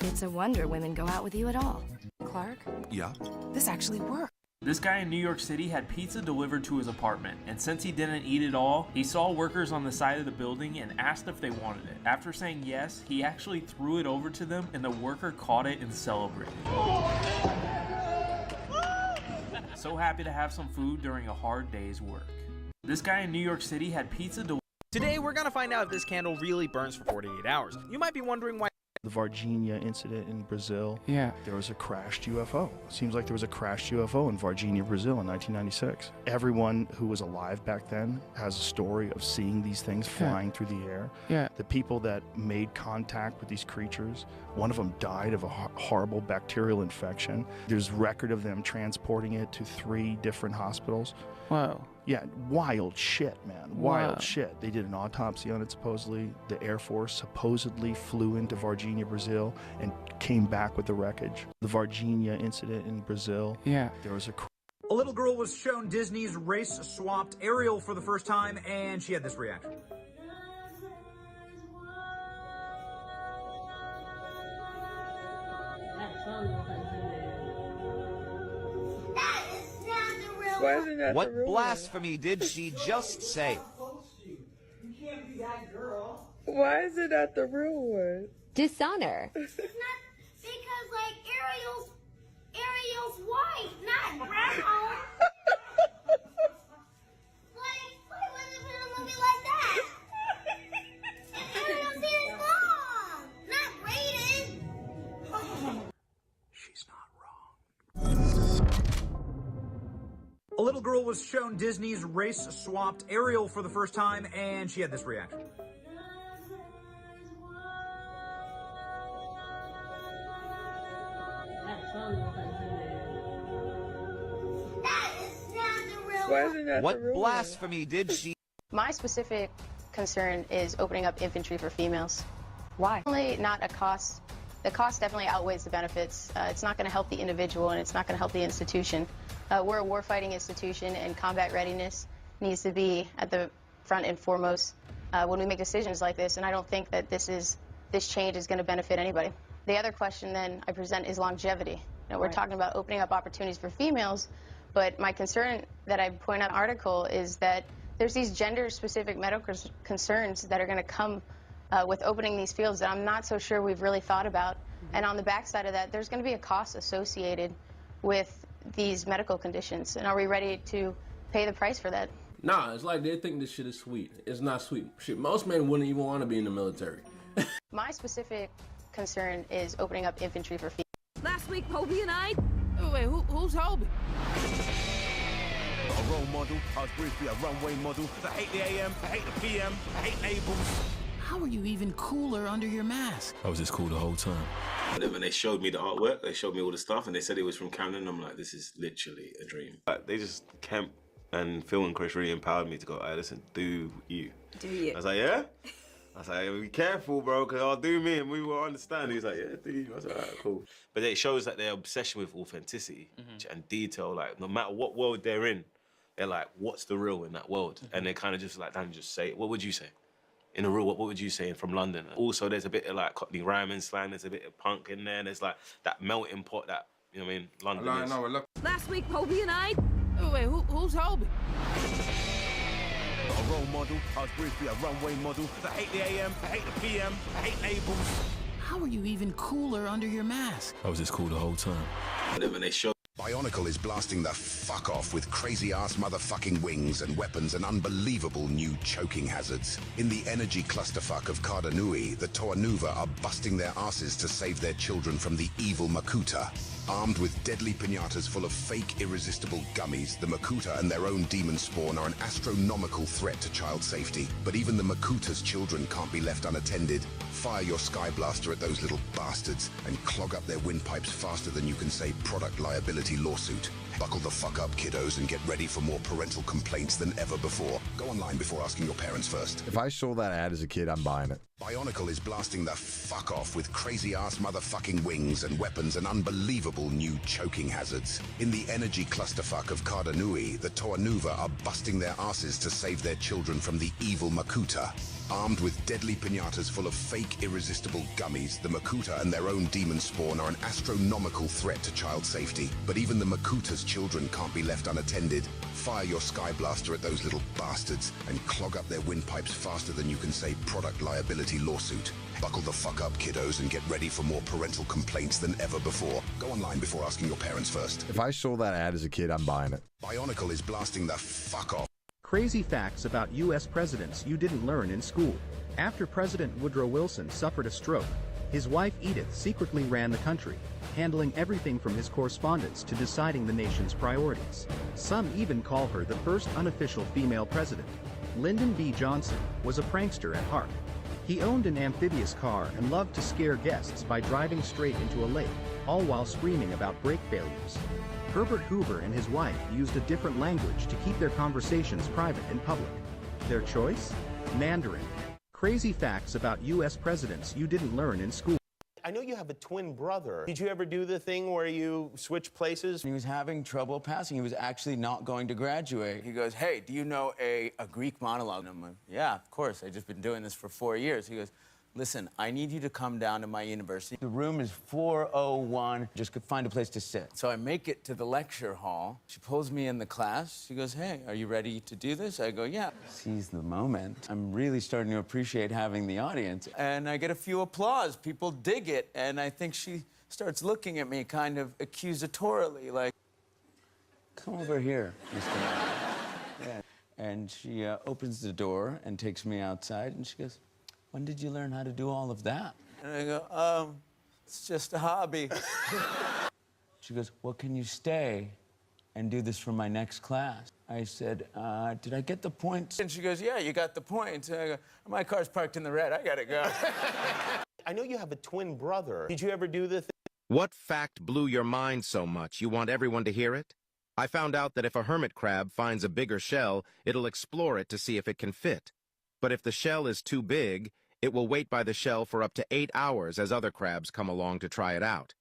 It's a wonder women go out with you at all. Clark? Yeah? This actually worked. This guy in New York City had pizza delivered to his apartment, and since he didn't eat it all, he saw workers on the side of the building and asked if they wanted it. After saying yes, he actually threw it over to them, and the worker caught it and celebrated. So happy to have some food during a hard day's work. This guy in New York City had pizza delivered. Today, we're gonna find out if this candle really burns for 48 hours. You might be wondering why. The Varginha incident in Brazil. Yeah. There was a crashed UFO. Seems like there was a crashed UFO in Varginha, Brazil in 1996. Everyone who was alive back then has a story of seeing these things flying through the air. Yeah. The people that made contact with these creatures, one of them died of a horrible bacterial infection. There's record of them transporting it to 3 different hospitals. Wow. Yeah, wild shit, man. Wow. Wild shit. They did an autopsy on it, supposedly. The Air Force supposedly flew into Varginha, Brazil, and came back with the wreckage. The Varginha incident in Brazil. Yeah. There was A little girl was shown Disney's race-swapped Ariel for the first time, and she had this reaction. Why isn't that What the real blasphemy did she just say? You can't be that girl. one? Why is it not the real one? Dishonor. Because like Ariel's white, not brown. Why would it be a movie like that? And Ariel's hair is long, not braided. She's not wrong. A little girl was shown Disney's race-swapped Ariel for the first time, and she had this reaction. Why isn't that What the real blasphemy did she... My specific concern is opening up infantry for females. Why? Definitely not a cost. The cost definitely outweighs the benefits. It's not going to help the individual, and it's not going to help the institution. We're a warfighting institution, and combat readiness needs to be at the front and foremost when we make decisions like this, and I don't think that this change is going to benefit anybody. The other question then I present is longevity. You know, we're talking about opening up opportunities for females, but my concern that I point out in the article is that there's these gender-specific medical concerns that are going to come with opening these fields that I'm not so sure we've really thought about. And on the backside of that, there's going to be a cost associated with these medical conditions. And are we ready to pay the price for that? Nah, it's like they think this shit is sweet. It's not sweet. Shit, most men wouldn't even want to be in the military. My specific concern is opening up infantry for females. Last week, Hobie and I... Oh, wait, who's Hobie? A role model, I was briefly a runway model. I hate the AM, I hate the PM, I hate labels. How are you even cooler under your mask? I was just cool the whole time. And then when they showed me the artwork, they showed me all the stuff, and they said it was from Camden. I'm like, this is literally a dream. Like, they just, Kemp and Phil and Chris really empowered me to go, hey, listen, do you. Do you? I was like, yeah? I was like, be careful, bro, because I'll do me and we will understand. He was like, yeah, do you. I was like, all right, cool. But it shows that their obsession with authenticity and detail, like, no matter what world they're in, they're like, what's the real in that world? And they kind of just like, damn, just say it. What would you say? In a real, what would you say from London? Also, there's a bit of like Cockney rhyming slang, there's a bit of punk in there, there's like that melting pot that, you know what I mean, London is. Last week, Hobie and I... Oh, wait, who's Hobie? A role model, I was briefly a runway model. I hate the AM, I hate the PM, I hate labels. How are you even cooler under your mask? I was just cool the whole time. And then when they showed Bionicle is blasting the fuck off with crazy-ass motherfucking wings and weapons and unbelievable new choking hazards. In the energy clusterfuck of Kardanui, the Toanuva are busting their asses to save their children from the evil Makuta. Armed with deadly piñatas full of fake, irresistible gummies, the Makuta and their own demon spawn are an astronomical threat to child safety. But even the Makuta's children can't be left unattended. Fire your Sky Blaster at those little bastards and clog up their windpipes faster than you can say product liability lawsuit. Buckle the fuck up, kiddos, and get ready for more parental complaints than ever before. Go online before asking your parents first. If I saw that ad as a kid, I'm buying it. Bionicle is blasting the fuck off with crazy-ass motherfucking wings and weapons and unbelievable new choking hazards. In the energy clusterfuck of Kardanui, the Toanuva are busting their asses to save their children from the evil Makuta. Armed with deadly piñatas full of fake, irresistible gummies, the Makuta and their own demon spawn are an astronomical threat to child safety. But even the Makuta's children can't be left unattended. Fire your Sky Blaster at those little bastards and clog up their windpipes faster than you can say product liability lawsuit. Buckle the fuck up, kiddos, and get ready for more parental complaints than ever before. Go online before asking your parents first. If I saw that ad as a kid, I'm buying it. Bionicle is blasting the fuck off. Crazy facts about U.S. presidents you didn't learn in school. After President Woodrow Wilson suffered a stroke, his wife Edith secretly ran the country, handling everything from his correspondence to deciding the nation's priorities. Some even call her the first unofficial female president. Lyndon B. Johnson was a prankster at heart. He owned an amphibious car and loved to scare guests by driving straight into a lake, all while screaming about brake failures. Herbert Hoover and his wife used a different language to keep their conversations private in public. Their choice? Mandarin. Crazy facts about U.S. presidents you didn't learn in school. I know you have a twin brother. Did you ever do the thing where you switch places? He was having trouble passing. He was actually not going to graduate. He goes, hey, do you know a Greek monologue? And I'm like, yeah, of course. I've just been doing this for 4 years. He goes, listen, I need you to come down to my university. The room is 401. Just could find a place to sit. So I make it to the lecture hall. She pulls me in the class. She goes, hey, are you ready to do this? I go, yeah. Seize the moment. I'm really starting to appreciate having the audience. And I get a few applause. People dig it. And I think she starts looking at me kind of accusatorily, like, come over here, Mr. Yeah. And she opens the door and takes me outside, and she goes, when did you learn how to do all of that? And I go, it's just a hobby. She goes, well, can you stay and do this for my next class? I said, did I get the points? And she goes, yeah, you got the points. And I go, my car's parked in the red, I gotta go. I know you have a twin brother. Did you ever do the thing? What fact blew your mind so much you want everyone to hear it? I found out that if a hermit crab finds a bigger shell, it'll explore it to see if it can fit. But if the shell is too big, it will wait by the shell for up to 8 hours as other crabs come along to try it out.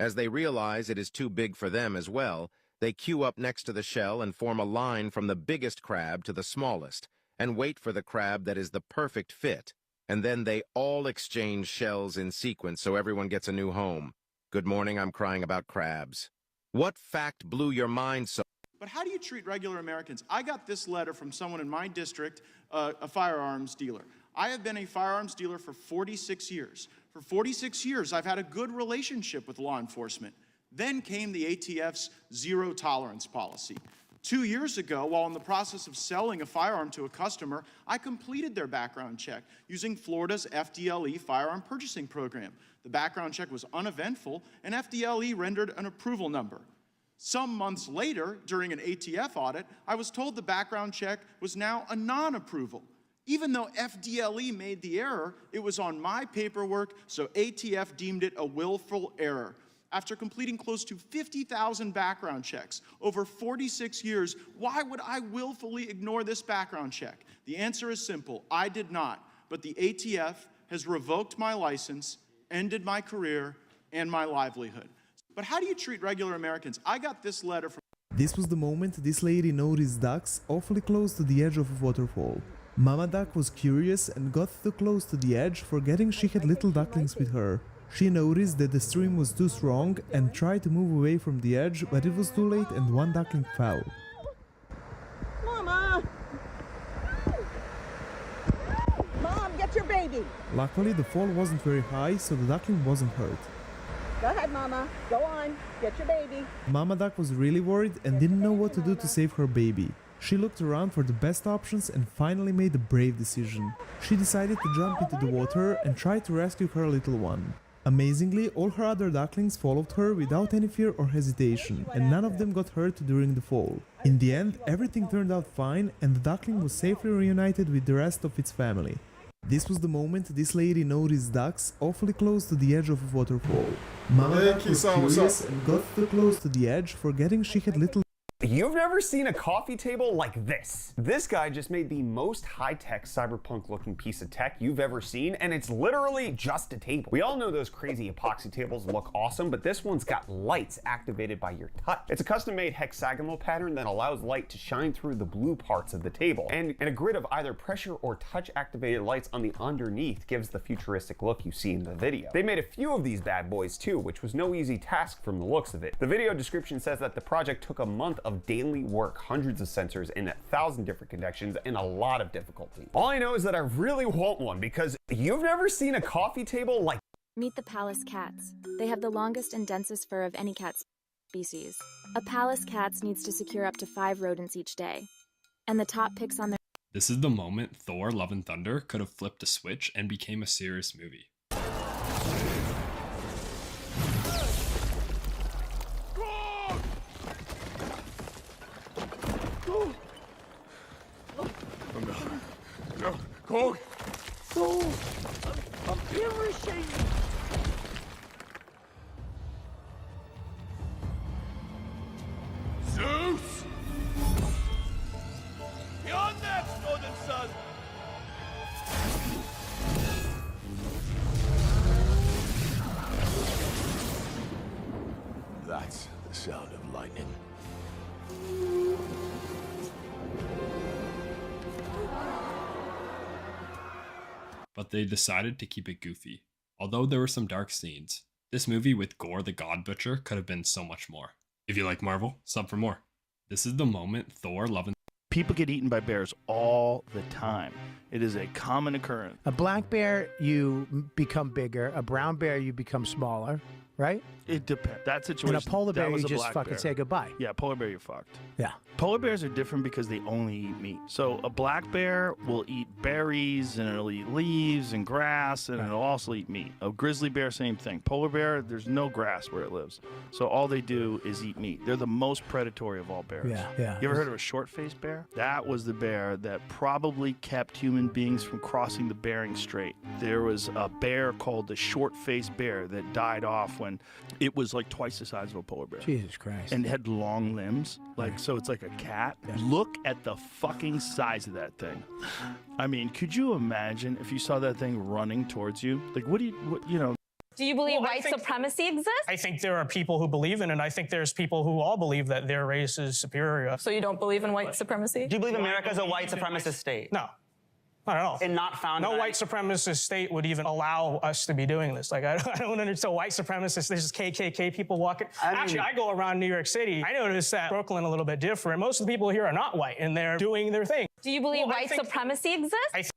As they realize it is too big for them as well, they queue up next to the shell and form a line from the biggest crab to the smallest, and wait for the crab that is the perfect fit. And then they all exchange shells in sequence so everyone gets a new home. Good morning, I'm crying about crabs. What fact blew your mind so? But how do you treat regular Americans? I got this letter from someone in my district, a firearms dealer. I have been a firearms dealer for 46 years. For 46 years, I've had a good relationship with law enforcement. Then came the ATF's zero tolerance policy. 2 years ago, while in the process of selling a firearm to a customer, I completed their background check using Florida's FDLE firearm purchasing program. The background check was uneventful, and FDLE rendered an approval number. Some months later, during an ATF audit, I was told the background check was now a non-approval. Even though FDLE made the error, it was on my paperwork, so ATF deemed it a willful error. After completing close to 50,000 background checks over 46 years, why would I willfully ignore this background check? The answer is simple. I did not, but the ATF has revoked my license, ended my career, and my livelihood. But how do you treat regular Americans? I got this letter from... This was the moment this lady noticed ducks awfully close to the edge of a waterfall. Mama Duck was curious and got too close to the edge, forgetting she had little ducklings with her. She noticed that the stream was too strong and tried to move away from the edge, but it was too late and one duckling fell. Mama! Mom, get your baby! Luckily, the fall wasn't very high, so the duckling wasn't hurt. Go ahead, Mama. Go on. Get your baby. Mama Duck was really worried and didn't know what to do to save her baby. She looked around for the best options and finally made a brave decision. She decided to jump into the water and try to rescue her little one. Amazingly, all her other ducklings followed her without any fear or hesitation, and none of them got hurt during the fall. In the end, everything turned out fine and the duckling was safely reunited with the rest of its family. This was the moment this lady noticed ducks awfully close to the edge of a waterfall. Mama Duck was curious and got too close to the edge, forgetting she had little... You've never seen a coffee table like this. This guy just made the most high-tech cyberpunk looking piece of tech you've ever seen, and it's literally just a table. We all know those crazy epoxy tables look awesome, but this one's got lights activated by your touch. It's a custom-made hexagonal pattern that allows light to shine through the blue parts of the table, and a grid of either pressure or touch-activated lights on the underneath gives the futuristic look you see in the video. They made a few of these bad boys too, which was no easy task from the looks of it. The video description says that the project took a month of daily work, hundreds of sensors in 1,000 different connections, and a lot of difficulty. All I know is that I really want one because you've never seen a coffee table like... Meet the Pallas cats. They have the longest and densest fur of any cat species. A Pallas cat needs to secure up to 5 rodents each day. And the top picks on their... This is the moment Thor: Love and Thunder could have flipped a switch and became a serious movie. No, Kong! cool. I'm perishing. Zeus! You're next, Northern Sun! That's the sound of lightning. But they decided to keep it goofy. Although there were some dark scenes, this movie with Gore the God Butcher could have been so much more. If you like Marvel, sub for more. This is the moment Thor, Love and People get eaten by bears all the time. It is a common occurrence. A black bear, you become bigger. A brown bear, you become smaller, right? It depends. That situation. And a polar that bear, was you a just black fucking bear. say goodbye. Yeah, polar bear, you're fucked. Yeah. Polar bears are different because they only eat meat. So a black bear will eat berries and it'll eat leaves and grass and it'll also eat meat. A grizzly bear, same thing. Polar bear, there's no grass where it lives. So all they do is eat meat. They're the most predatory of all bears. Yeah, yeah. You ever heard of a short-faced bear? That was the bear that probably kept human beings from crossing the Bering Strait. There was a bear called the short-faced bear that died off when it was like twice the size of a polar bear. Jesus Christ. And it had long limbs, so it's like a cat. Look at the fucking size of that thing. I mean, could you imagine if you saw that thing running towards you? Like, what, you know? Do you believe white supremacy exists? I think there are people who believe in it, and I think there's people who all believe that their race is superior. So you don't believe in white supremacy? Do you believe America is a white supremacist state? No. Not at all. And not found No white supremacist state would even allow us to be doing this. Like, I don't understand. White supremacists, there's just KKK people walking. Actually, I go around New York City. I noticed that Brooklyn a little bit different. Most of the people here are not white, and they're doing their thing. Do you believe white supremacy exists?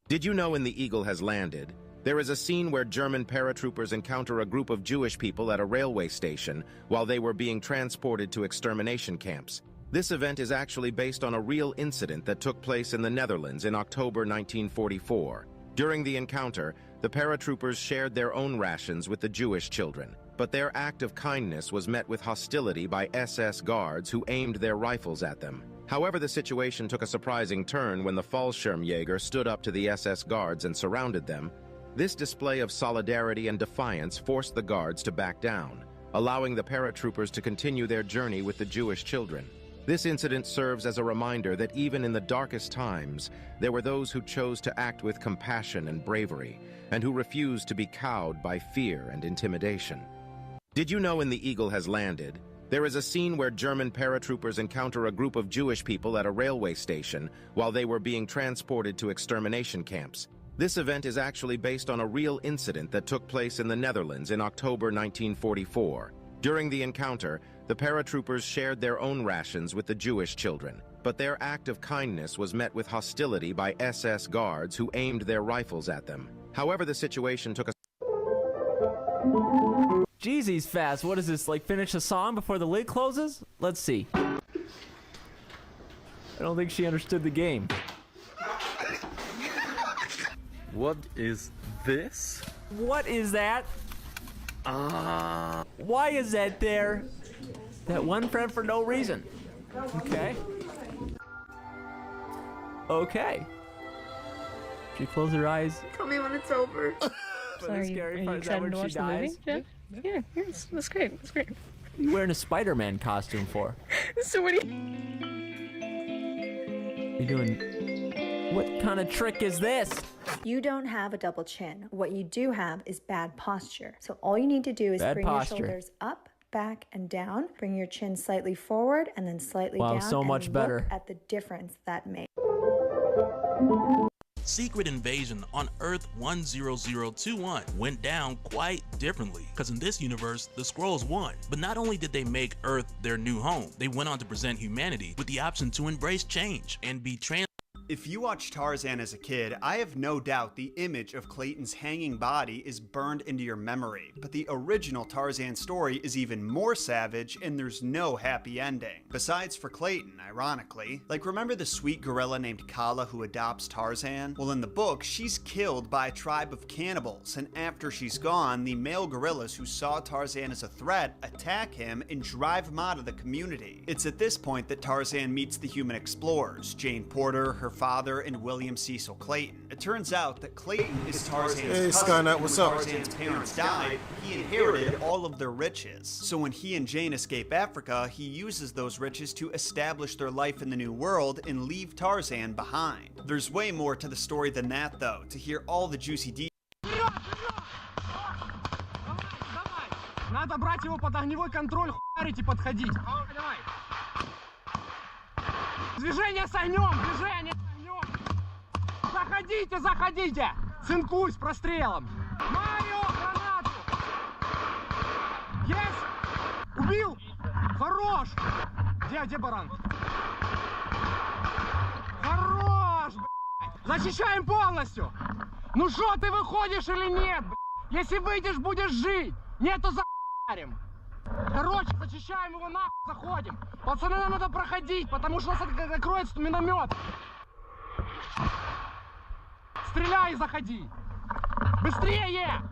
Did you know in The Eagle Has Landed, there is a scene where German paratroopers encounter a group of Jewish people at a railway station while they were being transported to extermination camps. This event is actually based on a real incident that took place in the Netherlands in October 1944. During the encounter, the paratroopers shared their own rations with the Jewish children, but their act of kindness was met with hostility by SS guards who aimed their rifles at them. However, the situation took a surprising turn when the Fallschirmjäger stood up to the SS guards and surrounded them. This display of solidarity and defiance forced the guards to back down, allowing the paratroopers to continue their journey with the Jewish children. This incident serves as a reminder that even in the darkest times, there were those who chose to act with compassion and bravery, and who refused to be cowed by fear and intimidation. Did you know in The Eagle Has Landed, there is a scene where German paratroopers encounter a group of Jewish people at a railway station while they were being transported to extermination camps. This event is actually based on a real incident that took place in the Netherlands in October 1944. During the encounter, the paratroopers shared their own rations with the Jewish children, but their act of kindness was met with hostility by SS guards who aimed their rifles at them. However, the situation took a Jeez, fast. What is this, like finish a song before the lid closes? Let's see. I don't think she understood the game. What is this? What is that? Why is that there? That one friend for no reason. Okay. Okay. She closed her eyes. Tell me when it's over. So are you excited to watch the movie, Jeff? Yeah, that's great. That's great. What are you wearing a Spider-Man costume for? So what are you doing? What kind of trick is this? You don't have a double chin. What you do have is bad posture. So all you need to do is bring your shoulders up, back, and down. Bring your chin slightly forward and then slightly down. Wow, so much and better. Look at the difference that makes. Secret Invasion on Earth 10021 went down quite differently, because in this universe, the Skrulls won. But not only did they make Earth their new home, they went on to present humanity with the option to embrace change and be If you watched Tarzan as a kid, I have no doubt the image of Clayton's hanging body is burned into your memory, but the original Tarzan story is even more savage and there's no happy ending. Besides for Clayton, ironically. Like, remember the sweet gorilla named Kala who adopts Tarzan? Well, in the book, she's killed by a tribe of cannibals, and after she's gone, the male gorillas who saw Tarzan as a threat attack him and drive him out of the community. It's at this point that Tarzan meets the human explorers, Jane Porter, her father, and William Cecil Clayton. It turns out that Clayton is Tarzan's cousin. Skynet, what's up? When Tarzan's parents died, he inherited all of their riches. So when he and Jane escape Africa, he uses those riches to establish their life in the new world and leave Tarzan behind. There's way more to the story than that though. To hear all the juicy details. Надо брать его под огневой контроль, хуярить и подходить. Давай. Движение с огнем, движение с огнем. Заходите, заходите. Цинкуй с прострелом. Марио, гранату. Есть. Убил. Хорош. Где баран? Хорош, блядь. Защищаем полностью. Ну шо, ты выходишь или нет, блядь? Если выйдешь, будешь жить. Нету за... Короче, зачищаем его нахуй, заходим. Пацаны, нам надо проходить, потому что нас накроет миномет. Стреляй и заходи. Быстрее!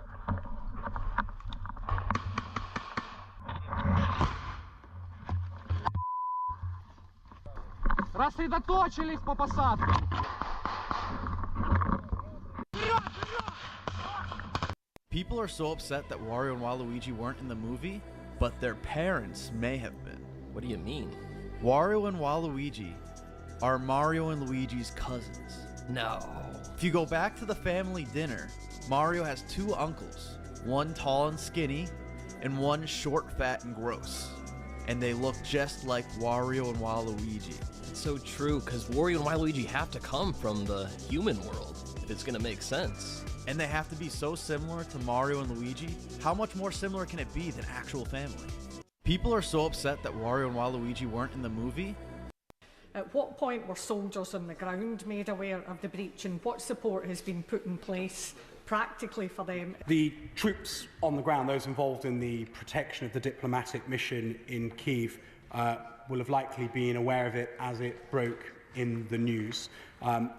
Рассредоточились по посадке. People are so upset that Wario and Waluigi weren't in the movie, but their parents may have been. What do you mean? Wario and Waluigi are Mario and Luigi's cousins. No. If you go back to the family dinner, Mario has two uncles, one tall and skinny, and one short, fat, and gross. And they look just like Wario and Waluigi. It's so true, because Wario and Waluigi have to come from the human world, if it's gonna make sense. And they have to be so similar to Mario and Luigi. How much more similar can it be than actual family? People are so upset that Wario and Waluigi weren't in the movie. At what point were soldiers on the ground made aware of the breach, and what support has been put in place practically for them? The troops on the ground, those involved in the protection of the diplomatic mission in Kyiv, will have likely been aware of it as it broke in the news.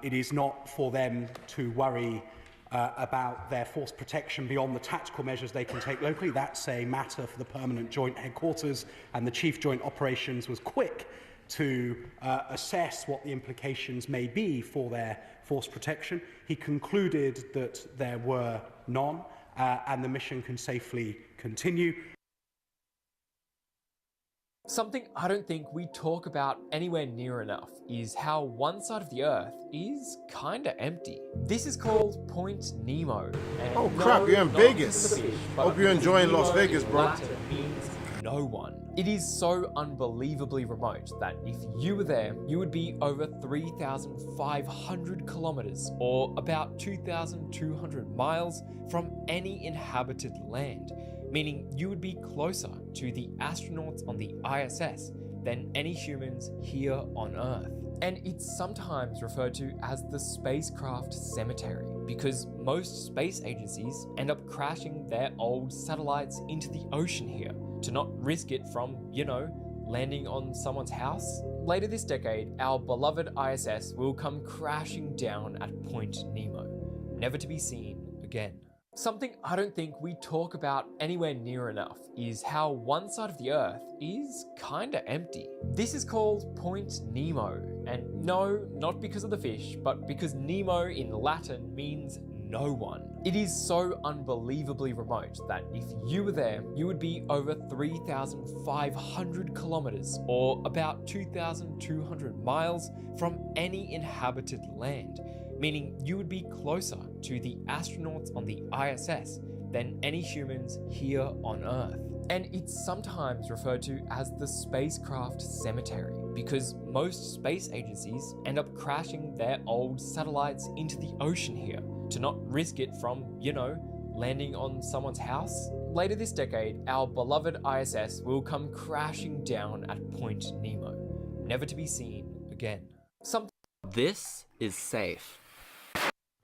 It is not for them to worry about their force protection beyond the tactical measures they can take locally. That's a matter for the permanent joint headquarters, and the Chief Joint Operations was quick to assess what the implications may be for their force protection. He concluded that there were none, and the mission can safely continue. Something I don't think we talk about anywhere near enough is how one side of the Earth is kinda empty. This is called Point Nemo. And oh crap, you're in Vegas. Hope you're enjoying Las Vegas, bro. Means no one. It is so unbelievably remote that if you were there, you would be over 3,500 kilometers, or about 2,200 miles from any inhabited land, meaning you would be closer to the astronauts on the ISS than any humans here on Earth. And it's sometimes referred to as the spacecraft cemetery, because most space agencies end up crashing their old satellites into the ocean here to not risk it from, you know, landing on someone's house. Later this decade, our beloved ISS will come crashing down at Point Nemo, never to be seen again. Something I don't think we talk about anywhere near enough is how one side of the Earth is kinda empty. This is called Point Nemo, and no, not because of the fish, but because Nemo in Latin means no one. It is so unbelievably remote that if you were there, you would be over 3,500 kilometers, or about 2,200 miles from any inhabited land, meaning you would be closer to the astronauts on the ISS than any humans here on Earth. And it's sometimes referred to as the spacecraft cemetery, because most space agencies end up crashing their old satellites into the ocean here to not risk it from, you know, landing on someone's house. Later this decade, our beloved ISS will come crashing down at Point Nemo, never to be seen again. This is safe.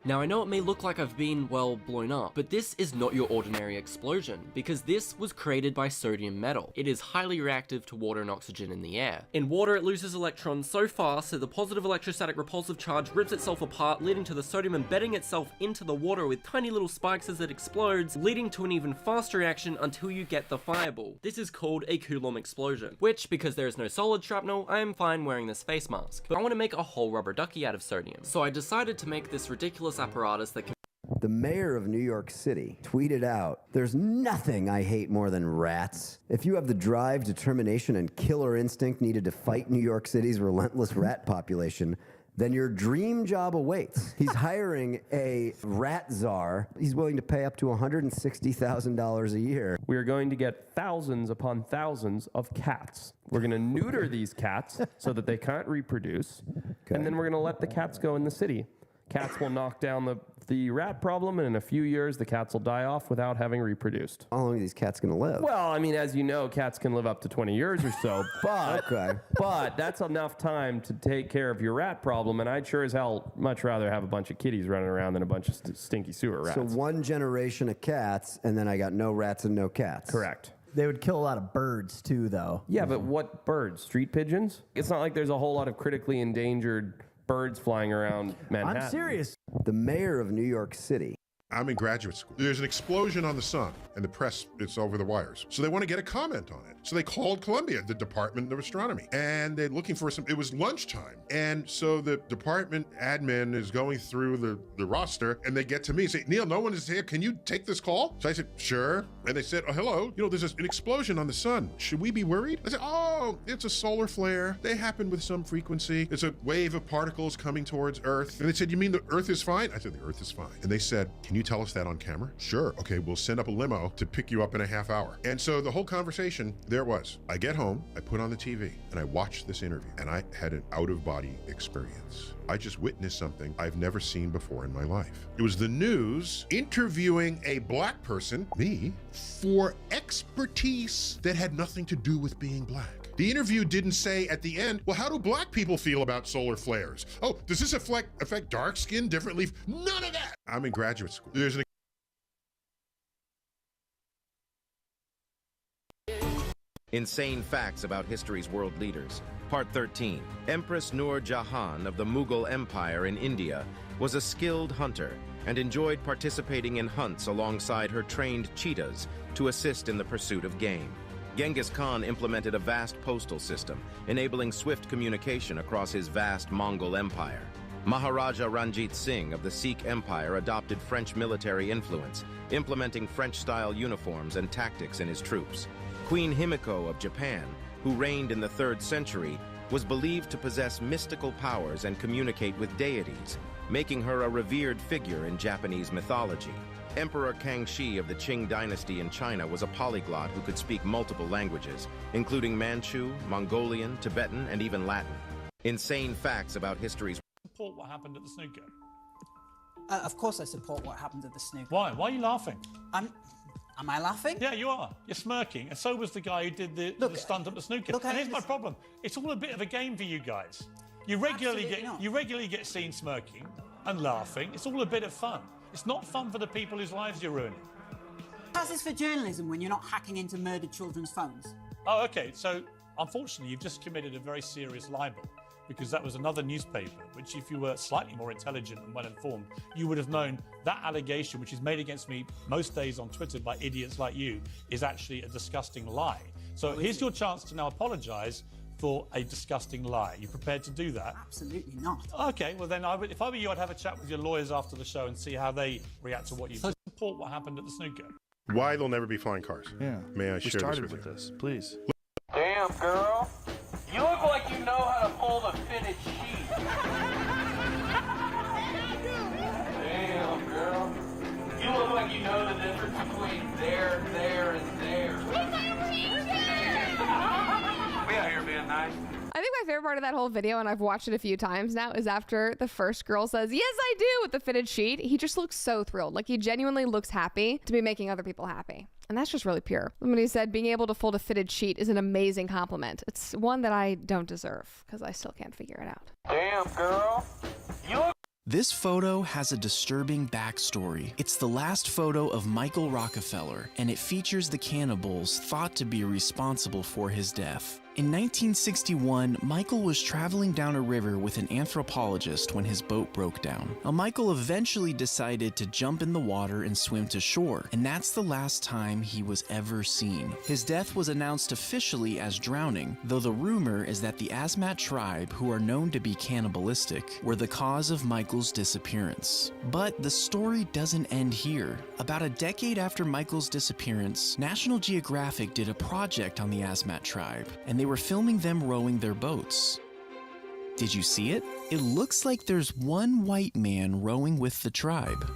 Now, I know it may look like I've been, well, blown up, but this is not your ordinary explosion, because this was created by sodium metal. It is highly reactive to water and oxygen in the air. In water, it loses electrons so fast that the positive electrostatic repulsive charge rips itself apart, leading to the sodium embedding itself into the water with tiny little spikes as it explodes, leading to an even faster reaction until you get the fireball. This is called a Coulomb explosion, which, because there is no solid shrapnel, I am fine wearing this face mask. But I want to make a whole rubber ducky out of sodium, so I decided to make this ridiculous apparatus that can... The mayor of New York City tweeted out, "There's nothing I hate more than rats. If you have the drive, determination, and killer instinct needed to fight New York City's relentless rat population, then your dream job awaits." He's hiring a rat czar. He's willing to pay up to $160,000 a year. We are going to get thousands upon thousands of cats. We're going to neuter these cats so that they can't reproduce, and then we're going to let the cats go in the city. Cats will knock down the rat problem, and in a few years, the cats will die off without having reproduced. How long are these cats going to live? Well, I mean, as you know, cats can live up to 20 years or so, but that's enough time to take care of your rat problem, and I'd sure as hell much rather have a bunch of kitties running around than a bunch of stinky sewer rats. So one generation of cats, and then I got no rats and no cats. Correct. They would kill a lot of birds, too, though. Yeah, but what birds? Street pigeons? It's not like there's a whole lot of critically endangered birds flying around Manhattan. I'm serious. The mayor of New York City. I'm in graduate school. There's an explosion on the sun, and the press, it's over the wires. So they want to get a comment on it. So they called Columbia, the Department of Astronomy, and they're looking for some, it was lunchtime. And so the department admin is going through the roster, and they get to me and say, "Neil, no one is here. Can you take this call?" So I said, "Sure." And they said, "Oh, hello, there's an explosion on the sun. Should we be worried?" I said, "Oh, it's a solar flare. They happen with some frequency. It's a wave of particles coming towards Earth." And they said, "You mean the Earth is fine?" I said, "The Earth is fine." And they said, "Can you tell us that on camera?" "Sure." "Okay, we'll send up a limo to pick you up in a half hour." And so the whole conversation, there it was. I get home, I put on the TV, and I watched this interview, and I had an out-of-body experience. I just witnessed something I've never seen before in my life. It was the news interviewing a black person, me, for expertise that had nothing to do with being black. The interview didn't say at the end, "Well, how do black people feel about solar flares? Oh, does this affect dark skin differently?" None of that. I'm in graduate school. There's an Insane Facts About History's World Leaders. Part 13. Empress Nur Jahan of the Mughal Empire in India was a skilled hunter and enjoyed participating in hunts alongside her trained cheetahs to assist in the pursuit of game. Genghis Khan implemented a vast postal system, enabling swift communication across his vast Mongol empire. Maharaja Ranjit Singh of the Sikh Empire adopted French military influence, implementing French-style uniforms and tactics in his troops. Queen Himiko of Japan, who reigned in the 3rd century, was believed to possess mystical powers and communicate with deities, making her a revered figure in Japanese mythology. Emperor Kangxi of the Qing dynasty in China was a polyglot who could speak multiple languages, including Manchu, Mongolian, Tibetan, and even Latin. Insane Facts About History's... Support what happened at the snooker? Of course I support what happened at the snooker. Why? Why are you laughing? Am I laughing? Yeah, you are. You're smirking. And so was the guy who did the stunt at the snooker. And here's my problem. It's all a bit of a game for you guys. You regularly get seen smirking and laughing. It's all a bit of fun. It's not fun for the people whose lives you're ruining. How's this for journalism when you're not hacking into murdered children's phones? Oh, okay. So, unfortunately, you've just committed a very serious libel, because that was another newspaper, which if you were slightly more intelligent and well-informed, you would have known that allegation, which is made against me most days on Twitter by idiots like you, is actually a disgusting lie. So here's your chance to now apologise for a disgusting lie. You prepared to do that? Absolutely not. Okay, well then, if I were you, I'd have a chat with your lawyers after the show and see how they react to what you support what happened at the snooker. Why there'll never be flying cars. Yeah. May I share this with you? This, please. Damn, girl. You look like you know how to pull the fitted sheet. Damn, girl. You look like you know the difference between there, and there. We out here being nice. I think my favorite part of that whole video, and I've watched it a few times now, is after the first girl says, "Yes, I do," with the fitted sheet. He just looks so thrilled. Like, he genuinely looks happy to be making other people happy. And that's just really pure. Somebody said, being able to fold a fitted sheet is an amazing compliment. It's one that I don't deserve, because I still can't figure it out. Damn, girl. You look. This photo has a disturbing backstory. It's the last photo of Michael Rockefeller, and it features the cannibals thought to be responsible for his death. In 1961, Michael was traveling down a river with an anthropologist when his boat broke down. Now, Michael eventually decided to jump in the water and swim to shore, and that's the last time he was ever seen. His death was announced officially as drowning, though the rumor is that the Asmat tribe, who are known to be cannibalistic, were the cause of Michael's disappearance. But the story doesn't end here. About a decade after Michael's disappearance, National Geographic did a project on the Asmat tribe, and they were filming them rowing their boats. Did you see it? It looks like there's one white man rowing with the tribe.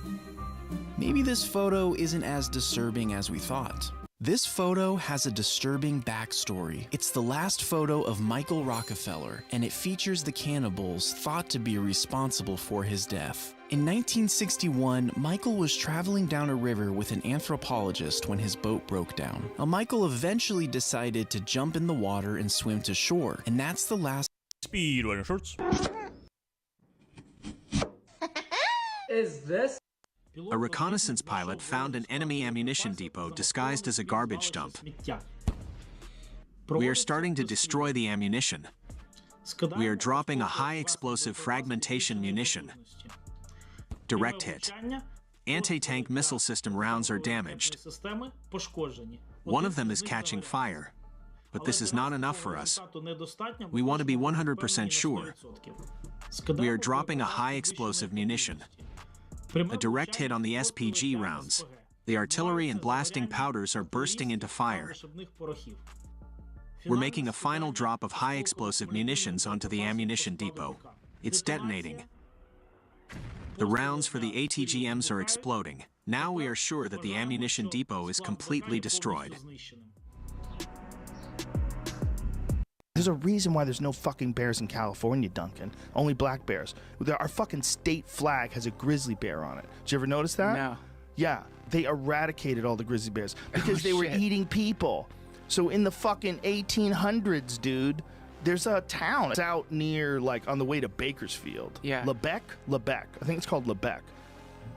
Maybe this photo isn't as disturbing as we thought. This photo has a disturbing backstory. It's the last photo of Michael Rockefeller, and it features the cannibals thought to be responsible for his death. In 1961, Michael was traveling down a river with an anthropologist when his boat broke down. Now, Michael eventually decided to jump in the water and swim to shore, and that's the last Speed running shorts. Is this? A reconnaissance pilot found an enemy ammunition depot disguised as a garbage dump. We are starting to destroy the ammunition. We are dropping a high-explosive fragmentation munition. Direct hit. Anti-tank missile system rounds are damaged. One of them is catching fire. But this is not enough for us. We want to be 100% sure. We are dropping a high-explosive munition. A direct hit on the SPG rounds. The artillery and blasting powders are bursting into fire. We're making a final drop of high-explosive munitions onto the ammunition depot. It's detonating. The rounds for the ATGMs are exploding. Now we are sure that the ammunition depot is completely destroyed. There's a reason why there's no fucking bears in California, Duncan. Only black bears. Our fucking state flag has a grizzly bear on it. Did you ever notice that? No. Yeah, they eradicated all the grizzly bears because they were eating people. So in the fucking 1800s, dude, there's a town. It's out near, like, on the way to Bakersfield. Yeah. Lebec? Lebec. I think it's called Lebec.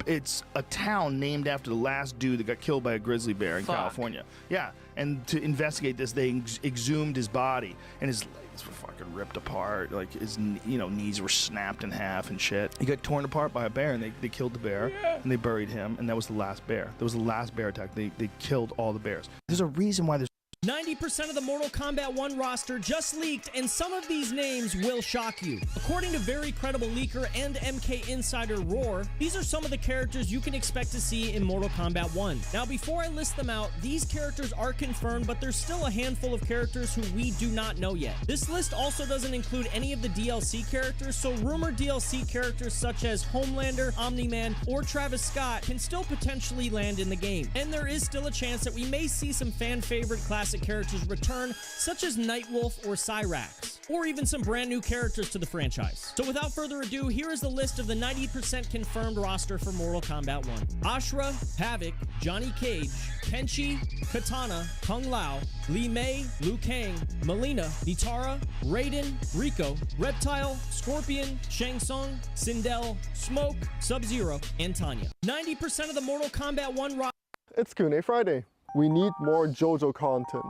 It's a town named after the last dude that got killed by a grizzly bear in California. Yeah, and to investigate this, they exhumed his body, and his legs were fucking ripped apart. Like, his knees were snapped in half and shit. He got torn apart by a bear, and they killed the bear, and they buried him, and that was the last bear. That was the last bear attack. They killed all the bears. There's a reason why there's 90% of the Mortal Kombat 1 roster just leaked, and some of these names will shock you. According to Very Credible Leaker and MK Insider Roar, these are some of the characters you can expect to see in Mortal Kombat 1. Now, before I list them out, these characters are confirmed, but there's still a handful of characters who we do not know yet. This list also doesn't include any of the DLC characters, so rumored DLC characters such as Homelander, Omni-Man, or Travis Scott can still potentially land in the game. And there is still a chance that we may see some fan-favorite classic characters return, such as Nightwolf or Cyrax, or even some brand new characters to the franchise. So without further ado, here is the list of the 90% confirmed roster for Mortal Kombat 1. Ashura, Havoc, Johnny Cage, Kenshi, Katana, Kung Lao, Li Mei, Liu Kang, Mileena, Nitara, Raiden, Rico, Reptile, Scorpion, Shang Tsung, Sindel, Smoke, Sub-Zero, and Tanya. 90% of the Mortal Kombat 1 roster. It's Q&A Friday. We need more JoJo content.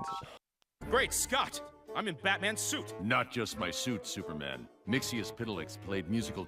Great Scott! I'm in Batman's suit. Not just my suit, Superman. Mixius Pitilix played musical.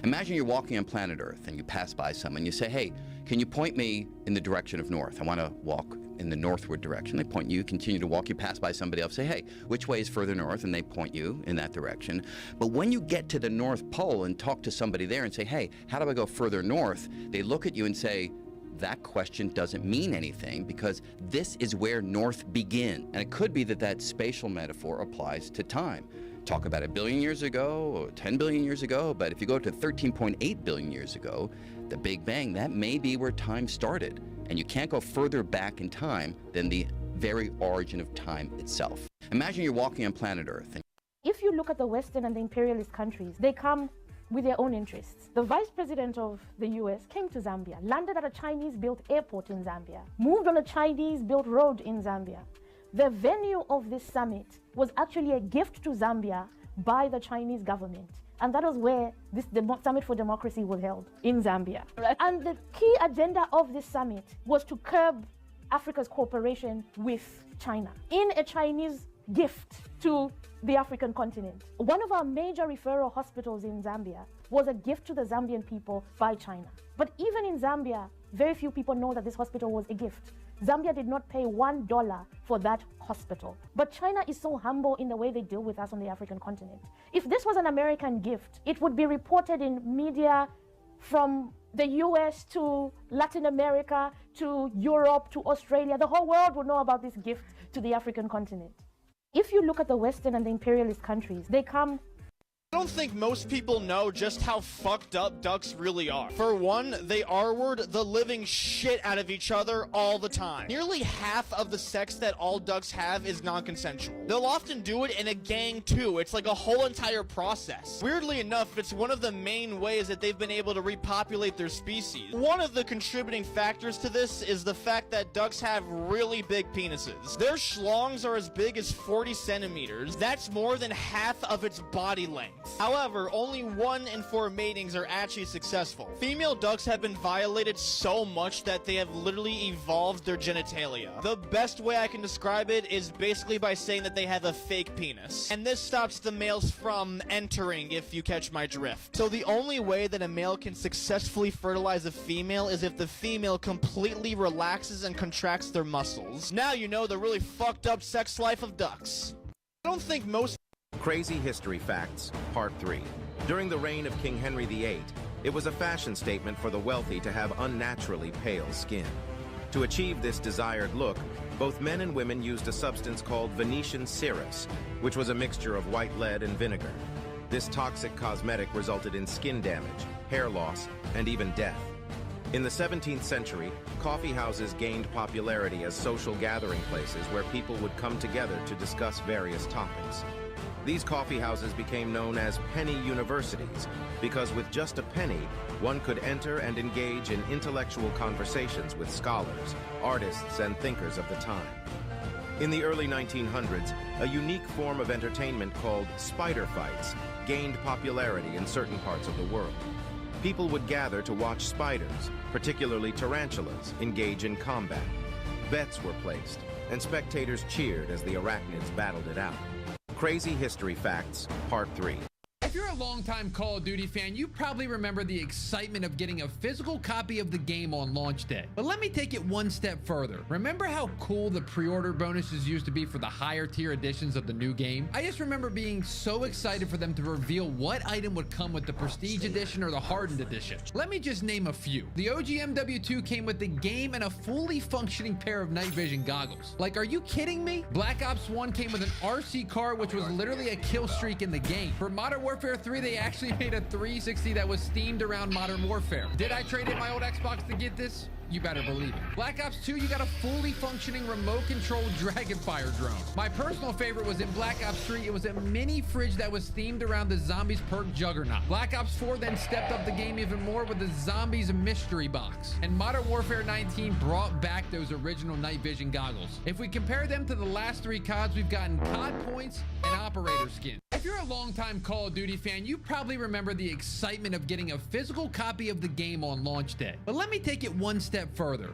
Imagine you're walking on planet Earth and you pass by someone. You say, hey, can you point me in the direction of north? I want to walk in the northward direction. They point you, continue to walk. You pass by somebody else, say, hey, which way is further north? And they point you in that direction. But when you get to the North Pole and talk to somebody there and say, hey, how do I go further north? They look at you and say, that question doesn't mean anything because this is where north begins. And it could be that that spatial metaphor applies to time. Talk about 1 billion years ago or 10 billion years ago, but if you go to 13.8 billion years ago, the Big Bang, that may be where time started. And you can't go further back in time than the very origin of time itself. Imagine you're walking on planet Earth. If you look at the Western and the imperialist countries, they come with their own interests. The vice president of the US came to Zambia, landed at a Chinese-built airport in Zambia, moved on a Chinese-built road in Zambia. The venue of this summit was actually a gift to Zambia by the Chinese government. And that was where this Summit for Democracy was held, in Zambia. And the key agenda of this summit was to curb Africa's cooperation with China in a Chinese gift to the African continent. One of our major referral hospitals in Zambia was a gift to the Zambian people by China. But even in Zambia, very few people know that this hospital was a gift. Zambia did not pay $1 for that hospital. But China is so humble in the way they deal with us on the African continent. If this was an American gift, it would be reported in media from the US to Latin America to Europe to Australia. The whole world would know about this gift to the African continent. If you look at the Western and the imperialist countries, they come. I don't think most people know just how fucked up ducks really are. For one, they R-word the living shit out of each other all the time. Nearly half of the sex that all ducks have is non-consensual. They'll often do it in a gang too. It's like a whole entire process. Weirdly enough, it's one of the main ways that they've been able to repopulate their species. One of the contributing factors to this is the fact that ducks have really big penises. Their schlongs are as big as 40 centimeters. That's more than half of its body length. However, only 1 in 4 matings are actually successful. Female ducks have been violated so much that they have literally evolved their genitalia. The best way I can describe it is basically by saying that they have a fake penis. And this stops the males from entering, if you catch my drift. So the only way that a male can successfully fertilize a female is if the female completely relaxes and contracts their muscles. Now you know the really fucked up sex life of ducks. I don't think most Crazy History Facts, Part 3. During the reign of King Henry VIII, it was a fashion statement for the wealthy to have unnaturally pale skin. To achieve this desired look, both men and women used a substance called Venetian cerus, which was a mixture of white lead and vinegar. This toxic cosmetic resulted in skin damage, hair loss, and even death. In the 17th century, coffee houses gained popularity as social gathering places where people would come together to discuss various topics. These coffee houses became known as penny universities because with just a penny, one could enter and engage in intellectual conversations with scholars, artists, and thinkers of the time. In the early 1900s, a unique form of entertainment called spider fights gained popularity in certain parts of the world. People would gather to watch spiders, particularly tarantulas, engage in combat. Bets were placed, and spectators cheered as the arachnids battled it out. Crazy History Facts, Part 3. If you're a longtime Call of Duty fan, you probably remember the excitement of getting a physical copy of the game on launch day. But let me take it one step further. Remember how cool the pre-order bonuses used to be for the higher tier editions of the new game? I just remember being so excited for them to reveal what item would come with the Prestige Edition or the Hardened Edition. Let me just name a few. The OG MW2 came with the game and a fully functioning pair of night vision goggles. Like, are you kidding me? Black Ops 1 came with an RC car, which was literally a kill streak in the game. For Modern Warfare 3, they actually made a 360 that was themed around Modern Warfare. Did I trade in my old Xbox to get this? You better believe it. Black Ops 2, you got a fully functioning remote-controlled Dragonfire drone. My personal favorite was in Black Ops 3. It was a mini fridge that was themed around the Zombies perk Juggernaut. Black Ops 4 then stepped up the game even more with the Zombies mystery box. And Modern Warfare 19 brought back those original night vision goggles. If we compare them to the last 3 CODs, we've gotten COD points and operator skins. If you're a longtime Call of Duty fan, you probably remember the excitement of getting a physical copy of the game on launch day. But let me take it one step further.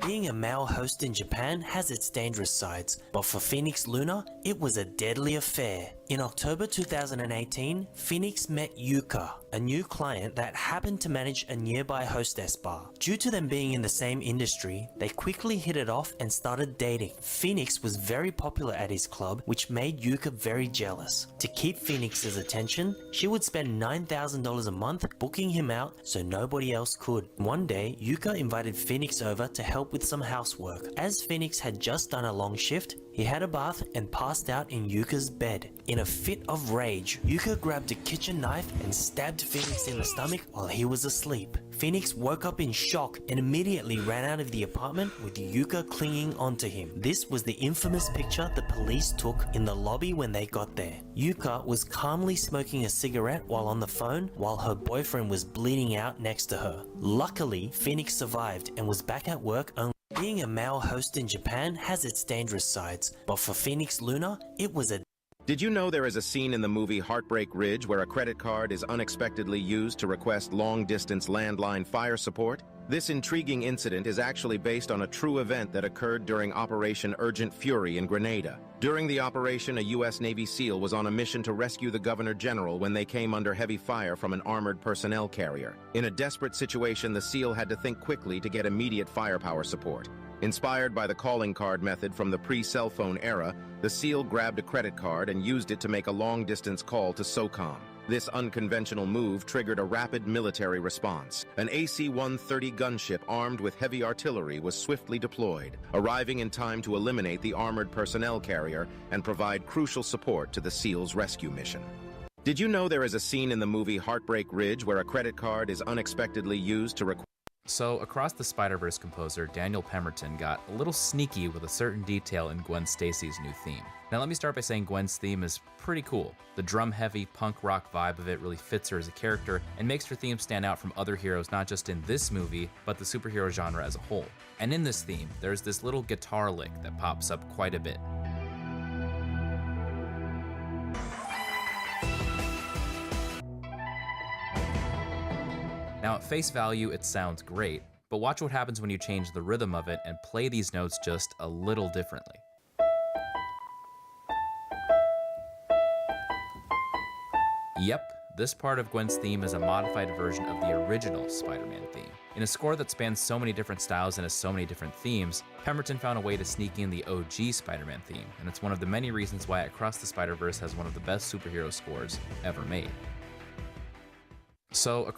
Being a male host in Japan has its dangerous sides, but for Phoenix Luna, it was a deadly affair. In October 2018, Phoenix met Yuka, a new client that happened to manage a nearby hostess bar. Due to them being in the same industry, they quickly hit it off and started dating. Phoenix was very popular at his club, which made Yuka very jealous. To keep Phoenix's attention, she would spend $9,000 a month booking him out so nobody else could. One day, Yuka invited Phoenix over to help with some housework. As Phoenix had just done a long shift, he had a bath and passed out in Yuka's bed. In a fit of rage, Yuka grabbed a kitchen knife and stabbed Phoenix in the stomach while he was asleep. Phoenix woke up in shock and immediately ran out of the apartment with Yuka clinging onto him. This was the infamous picture the police took in the lobby when they got there. Yuka was calmly smoking a cigarette while on the phone, while her boyfriend was bleeding out next to her. Luckily, Phoenix survived and was back at work only. Being a male host in Japan has its dangerous sides, but for Phoenix Luna, it was a... Did you know there is a scene in the movie Heartbreak Ridge where a credit card is unexpectedly used to request long-distance landline fire support? This intriguing incident is actually based on a true event that occurred during Operation Urgent Fury in Grenada. During the operation, a U.S. Navy SEAL was on a mission to rescue the Governor General when they came under heavy fire from an armored personnel carrier. In a desperate situation, the SEAL had to think quickly to get immediate firepower support. Inspired by the calling card method from the pre-cell phone era, the SEAL grabbed a credit card and used it to make a long-distance call to SOCOM. This unconventional move triggered a rapid military response. An AC-130 gunship armed with heavy artillery was swiftly deployed, arriving in time to eliminate the armored personnel carrier and provide crucial support to the SEAL's rescue mission. Did you know there is a scene in the movie Heartbreak Ridge where a credit card is unexpectedly used to request... So, Across the Spider-Verse composer Daniel Pemberton got a little sneaky with a certain detail in Gwen Stacy's new theme. Now let me start by saying Gwen's theme is pretty cool. The drum-heavy punk rock vibe of it really fits her as a character and makes her theme stand out from other heroes not just in this movie, but the superhero genre as a whole. And in this theme, there's this little guitar lick that pops up quite a bit. Now at face value, it sounds great, but watch what happens when you change the rhythm of it and play these notes just a little differently. Yep, this part of Gwen's theme is a modified version of the original Spider-Man theme. In a score that spans so many different styles and has so many different themes, Pemberton found a way to sneak in the OG Spider-Man theme, and it's one of the many reasons why Across the Spider-Verse has one of the best superhero scores ever made. So,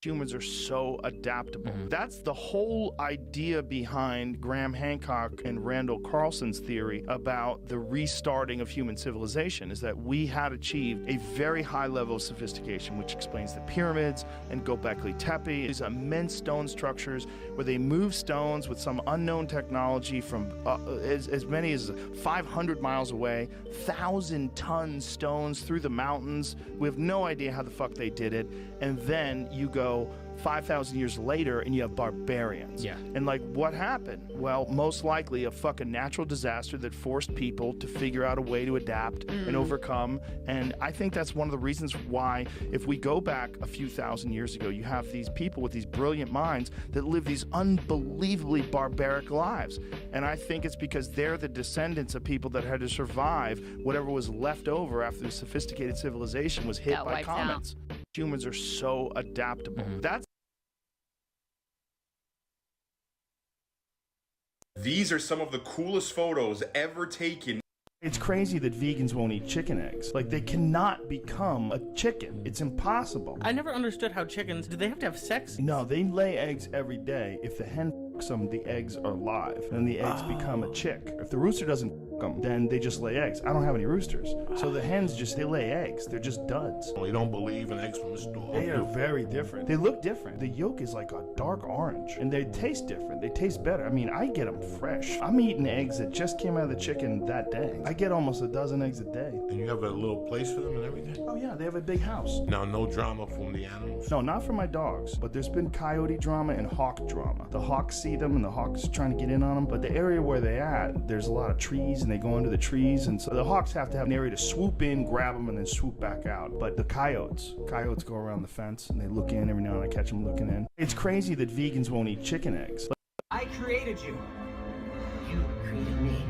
Humans are so adaptable. That's the whole idea behind Graham Hancock and Randall Carlson's theory about the restarting of human civilization, is that we had achieved a very high level of sophistication, which explains the pyramids and Göbekli Tepe, these immense stone structures where they move stones with some unknown technology from as many as 500 miles away, 1,000-ton stones through the mountains. We have no idea how the fuck they did it. And then you go 5,000 years later and you have barbarians. Yeah. And like, what happened? Well, most likely a fucking natural disaster that forced people to figure out a way to adapt and overcome. And I think that's one of the reasons why, if we go back a few thousand years ago, you have these people with these brilliant minds that live these unbelievably barbaric lives. And I think it's because they're the descendants of people that had to survive whatever was left over after the sophisticated civilization was hit by comets. Humans are so adaptable. These are some of the coolest photos ever taken. It's crazy that vegans won't eat chicken eggs. Like, they cannot become a chicken. It's impossible. I never understood how chickens, do they have to have sex? No, they lay eggs every day. If the hen fucks them, the eggs are live, and the eggs become a chick. If the rooster doesn't fuck them, then they just lay eggs. I don't have any roosters. So the hens they lay eggs. They're just duds. Well, you don't believe in eggs from the store. They are very different. They look different. The yolk is like a dark orange, and they taste different. They taste better. I mean, I get them fresh. I'm eating eggs that just came out of the chicken that day. I get almost a dozen eggs a day. And you have a little place for them and everything? Oh yeah, they have a big house. Now, no drama from the animals? No, not for my dogs, but there's been coyote drama and hawk drama. The hawks see them and the hawks trying to get in on them, but the area where they at, there's a lot of trees and they go into the trees, and so the hawks have to have an area to swoop in, grab them, and then swoop back out. But the coyotes go around the fence and they look in every now and then. I catch them looking in. It's crazy that vegans won't eat chicken eggs. I created you. You created me.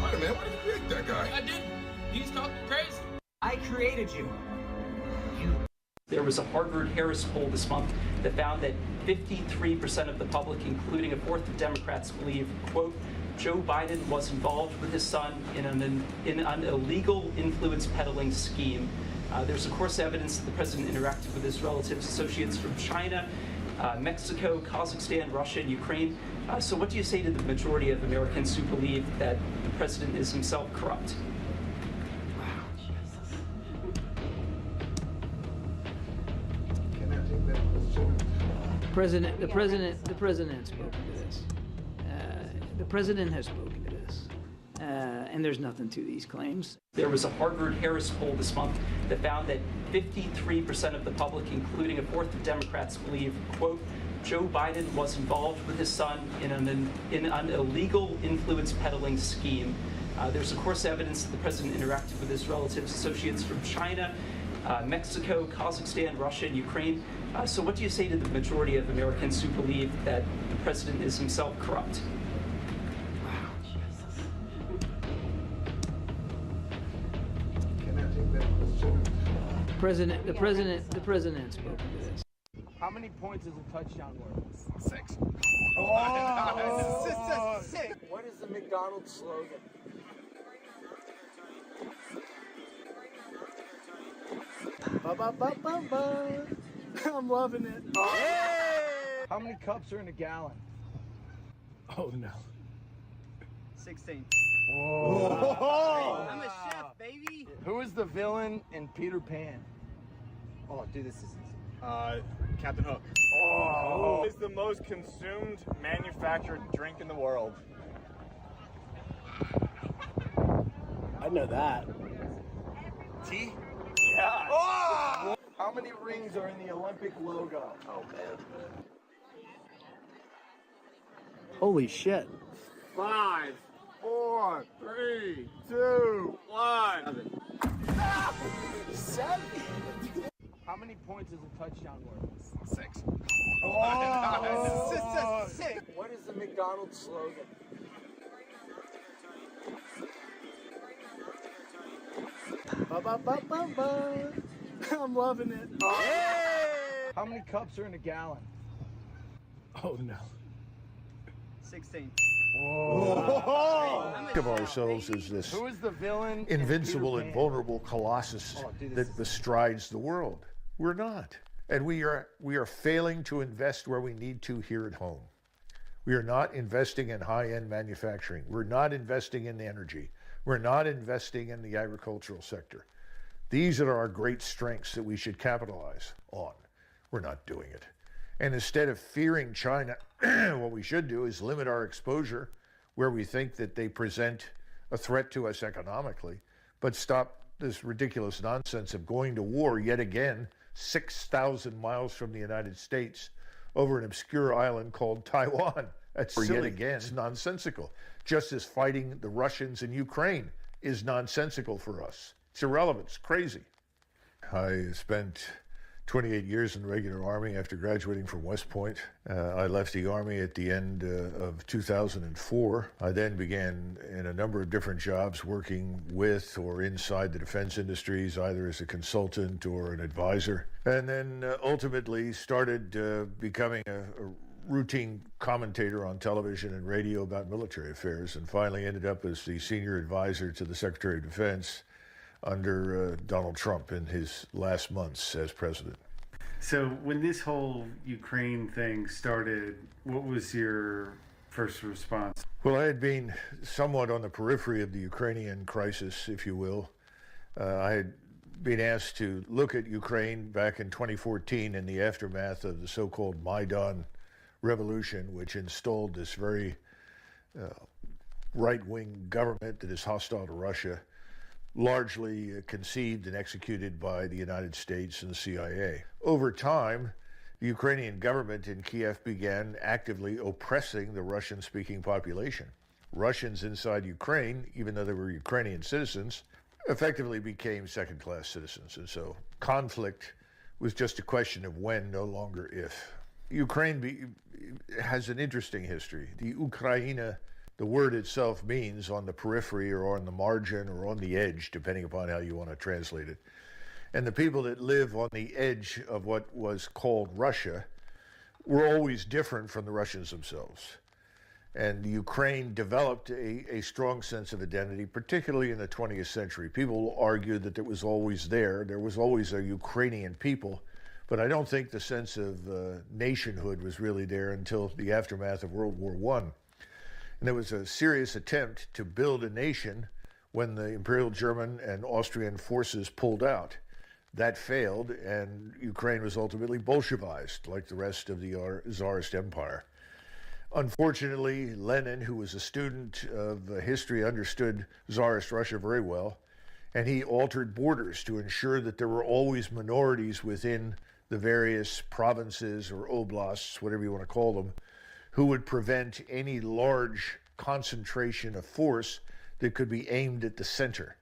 Wait a minute, why did you create that guy? I didn't. He's talking crazy. I created you. There was a Harvard-Harris poll this month that found that 53% of the public, including a fourth of Democrats, believe, quote, Joe Biden was involved with his son in an illegal influence peddling scheme. There's, of course, evidence that the president interacted with his relatives, associates from China, Mexico, Kazakhstan, Russia, and Ukraine. So what do you say to the majority of Americans who believe that the president is himself corrupt? president has spoken to this. The president has spoken to this. And there's nothing to these claims. There was a Harvard-Harris poll this month that found that 53% of the public, including a fourth of Democrats, believe, quote, Joe Biden was involved with his son in an illegal influence peddling scheme. There's, of course, evidence that the president interacted with his relatives, associates from China, Mexico, Kazakhstan, Russia, and Ukraine. So what do you say to the majority of Americans who believe that the president is himself corrupt? The president has spoken to this. How many points is a touchdown worth? 6. Oh! 6. What is the McDonald's slogan? Ba-ba-ba-ba-ba. I'm loving it. Hey! How many cups are in a gallon? Oh no. 16. Whoa. I'm a chef, baby. Who is the villain in Peter Pan? Oh, dude, this is easy. Captain Hook. Oh. Who is the most consumed manufactured drink in the world? I know that. Tea? Yeah. Oh! How many rings are in the Olympic logo? Oh man. Holy shit. 5, 4, 3, 2, 1. 7. How many points is a touchdown worth? 6. Oh! 6. What is the McDonald's slogan? Ba-ba-ba-ba-ba. I'm loving it. Hey! How many cups are in a gallon? Oh no. 16. Whoa. Think of ourselves as this Who is the villain invincible and vulnerable colossus that bestrides the world. We're not. And we are failing to invest where we need to here at home. We are not investing in high-end manufacturing. We're not investing in energy. We're not investing in the agricultural sector. These are our great strengths that we should capitalize on. We're not doing it. And instead of fearing China, what we should do is limit our exposure where we think that they present a threat to us economically, but stop this ridiculous nonsense of going to war yet again 6,000 miles from the United States over an obscure island called Taiwan. That's silly. Yet again, it's nonsensical. Just as fighting the Russians in Ukraine is nonsensical for us. It's irrelevant. It's crazy. I spent 28 years in the regular Army after graduating from West Point. I left the Army at the end of 2004. I then began in a number of different jobs working with or inside the defense industries, either as a consultant or an advisor, and then ultimately started becoming a routine commentator on television and radio about military affairs, and finally ended up as the senior advisor to the Secretary of Defense under Donald Trump in his last months as president. So when this whole Ukraine thing started, what was your first response? Well, I had been somewhat on the periphery of the Ukrainian crisis, if you will. I had been asked to look at Ukraine back in 2014 in the aftermath of the so-called Maidan revolution, which installed this very right-wing government that is hostile to Russia, largely conceived and executed by the United States and the CIA. Over time, the Ukrainian government in Kiev began actively oppressing the Russian-speaking population. Russians inside Ukraine, even though they were Ukrainian citizens, effectively became second-class citizens. And so conflict was just a question of when, no longer if. Ukraine has an interesting history. The Ukraina, the word itself means on the periphery or on the margin or on the edge, depending upon how you want to translate it. And the people that live on the edge of what was called Russia were always different from the Russians themselves. And Ukraine developed a strong sense of identity, particularly in the 20th century. People argue that it was always there. There was always a Ukrainian people, but I don't think the sense of nationhood was really there until the aftermath of World War I. And there was a serious attempt to build a nation when the Imperial German and Austrian forces pulled out. That failed, and Ukraine was ultimately Bolshevized, like the rest of the Tsarist Empire. Unfortunately, Lenin, who was a student of history, understood Tsarist Russia very well, and he altered borders to ensure that there were always minorities within the various provinces or oblasts, whatever you want to call them, who would prevent any large concentration of force that could be aimed at the center.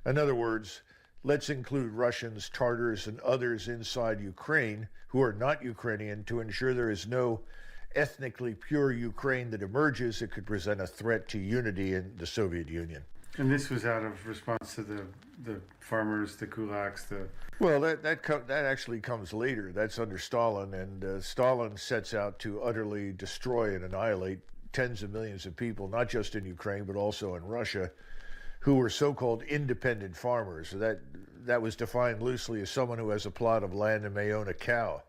In other words, let's include Russians, Tartars, and others inside Ukraine who are not Ukrainian to ensure there is no ethnically pure Ukraine that emerges that could present a threat to unity in the Soviet Union. And this was out of response to the farmers, the kulaks, the... Well, that actually comes later. That's under Stalin, and Stalin sets out to utterly destroy and annihilate tens of millions of people, not just in Ukraine, but also in Russia, who were so-called independent farmers. That was defined loosely as someone who has a plot of land and may own a cow.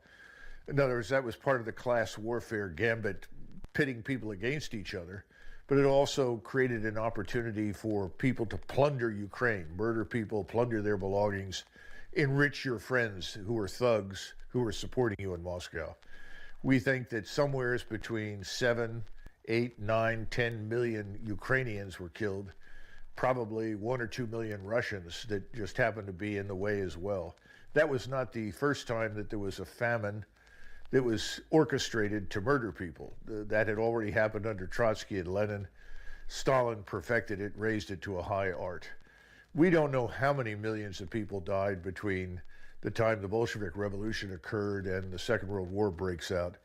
In other words, that was part of the class warfare gambit, pitting people against each other. But it also created an opportunity for people to plunder Ukraine, murder people, plunder their belongings, enrich your friends who were thugs, who were supporting you in Moscow. We think that somewhere between 7, 8, 9, 10 million Ukrainians were killed, probably 1 or 2 million Russians that just happened to be in the way as well. That was not the first time that there was a famine that was orchestrated to murder people. That had already happened under Trotsky and Lenin. Stalin perfected it, raised it to a high art. We don't know how many millions of people died between the time the Bolshevik Revolution occurred and the Second World War breaks out,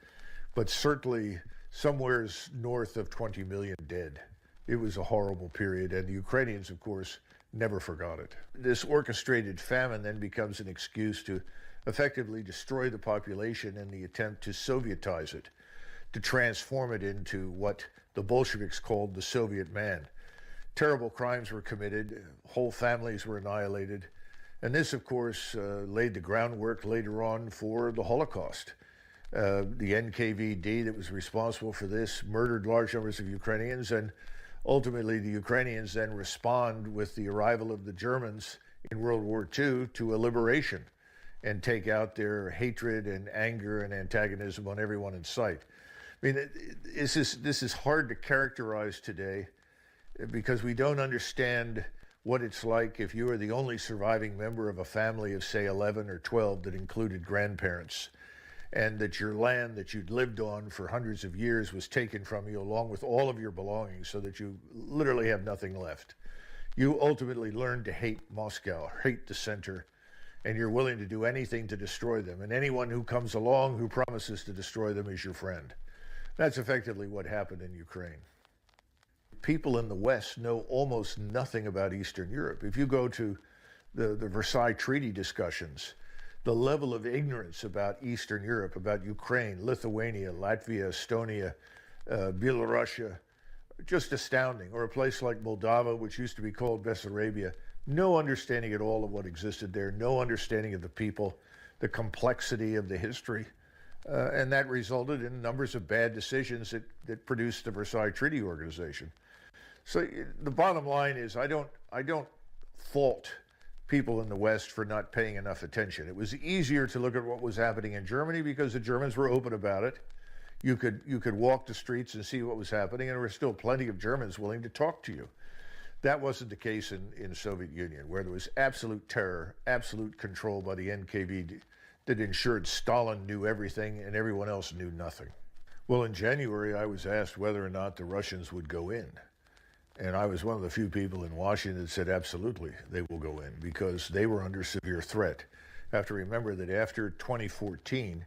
but certainly somewhere north of 20 million dead. It was a horrible period, and the Ukrainians, of course, never forgot it. This orchestrated famine then becomes an excuse to effectively destroy the population in the attempt to Sovietize it, to transform it into what the Bolsheviks called the Soviet man. Terrible crimes were committed, whole families were annihilated, and this, of course, laid the groundwork later on for the Holocaust. The NKVD that was responsible for this murdered large numbers of Ukrainians, and ultimately the Ukrainians then respond with the arrival of the Germans in World War II to a liberation and take out their hatred and anger and antagonism on everyone in sight. I mean, this is hard to characterize today because we don't understand what it's like if you are the only surviving member of a family of, say, 11 or 12 that included grandparents, and that your land that you'd lived on for hundreds of years was taken from you along with all of your belongings so that you literally have nothing left. You ultimately learn to hate Moscow, hate the center, and you're willing to do anything to destroy them. And anyone who comes along who promises to destroy them is your friend. That's effectively what happened in Ukraine. People in the West know almost nothing about Eastern Europe. If you go to the Versailles Treaty discussions, the level of ignorance about Eastern Europe, about Ukraine, Lithuania, Latvia, Estonia, Belarusia, just astounding. Or a place like Moldova, which used to be called Bessarabia, no understanding at all of what existed there, no understanding of the people, the complexity of the history. And that resulted in numbers of bad decisions that produced the Versailles Treaty Organization. So the bottom line is I don't fault people in the West for not paying enough attention. It was easier to look at what was happening in Germany because the Germans were open about it. You could walk the streets and see what was happening, and there were still plenty of Germans willing to talk to you. That wasn't the case in Soviet Union, where there was absolute terror, absolute control by the NKVD that ensured Stalin knew everything and everyone else knew nothing. Well, in January, I was asked whether or not the Russians would go in. And I was one of the few people in Washington that said absolutely they will go in because they were under severe threat. You have to remember that after 2014,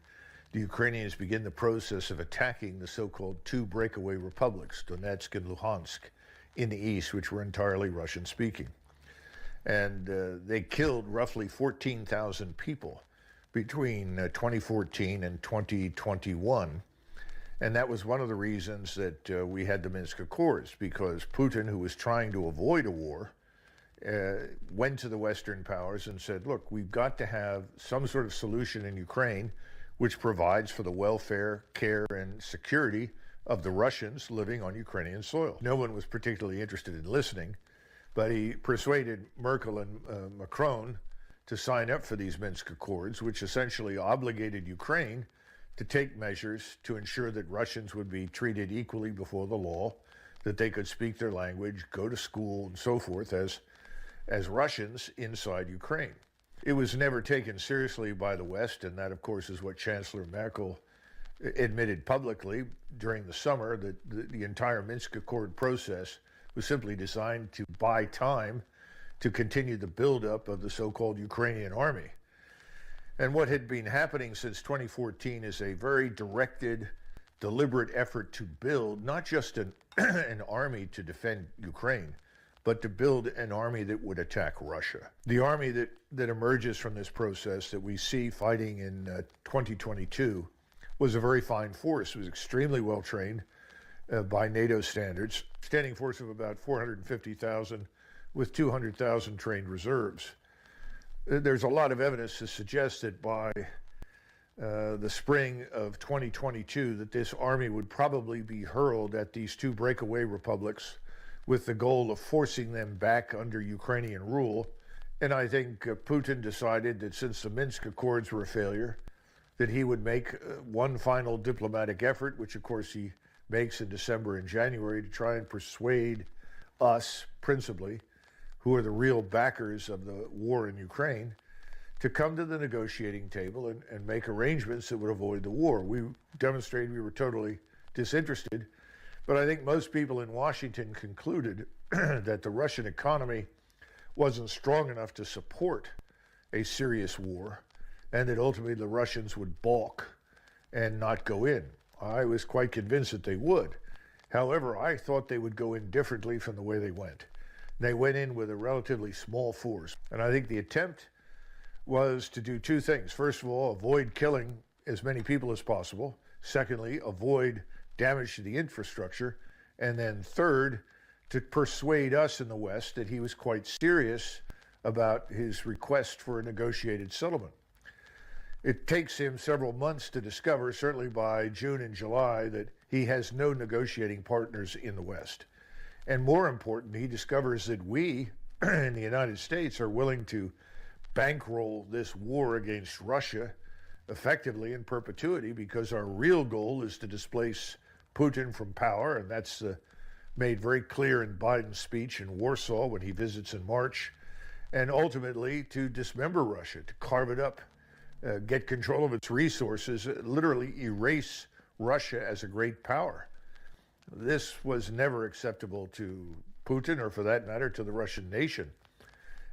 the Ukrainians begin the process of attacking the so-called two breakaway republics, Donetsk and Luhansk, in the east, which were entirely Russian-speaking. And they killed roughly 14,000 people between 2014 and 2021. And that was one of the reasons that we had the Minsk Accords, because Putin, who was trying to avoid a war, went to the Western powers and said, look, we've got to have some sort of solution in Ukraine which provides for the welfare, care, and security of the Russians living on Ukrainian soil. No one was particularly interested in listening, but he persuaded Merkel and Macron to sign up for these Minsk Accords, which essentially obligated Ukraine to take measures to ensure that Russians would be treated equally before the law, that they could speak their language, go to school, and so forth as Russians inside Ukraine. It was never taken seriously by the West, and that, of course, is what Chancellor Merkel admitted publicly during the summer, that the entire Minsk Accord process was simply designed to buy time to continue the buildup of the so-called Ukrainian army. And what had been happening since 2014 is a very directed, deliberate effort to build not just an army to defend Ukraine, but to build an army that would attack Russia. The army that emerges from this process that we see fighting in 2022 was a very fine force. It was extremely well trained by NATO standards, standing force of about 450,000 with 200,000 trained reserves. There's a lot of evidence to suggest that by the spring of 2022 that this army would probably be hurled at these two breakaway republics with the goal of forcing them back under Ukrainian rule. And I think Putin decided that since the Minsk Accords were a failure, that he would make one final diplomatic effort, which of course he makes in December and January, to try and persuade us, principally, who are the real backers of the war in Ukraine, to come to the negotiating table and make arrangements that would avoid the war. We demonstrated we were totally disinterested, but I think most people in Washington concluded that the Russian economy wasn't strong enough to support a serious war, and that ultimately the Russians would balk and not go in. I was quite convinced that they would. However, I thought they would go in differently from the way they went. They went in with a relatively small force, and I think the attempt was to do two things. First of all, avoid killing as many people as possible. Secondly, avoid damage to the infrastructure. And then third, to persuade us in the West that he was quite serious about his request for a negotiated settlement. It takes him several months to discover, certainly by June and July, that he has no negotiating partners in the West. And more important, he discovers that we in the United States are willing to bankroll this war against Russia effectively in perpetuity, because our real goal is to displace Putin from power, and that's made very clear in Biden's speech in Warsaw when he visits in March, and ultimately to dismember Russia, to carve it up, get control of its resources, literally erase Russia as a great power. This was never acceptable to Putin, or for that matter, to the Russian nation.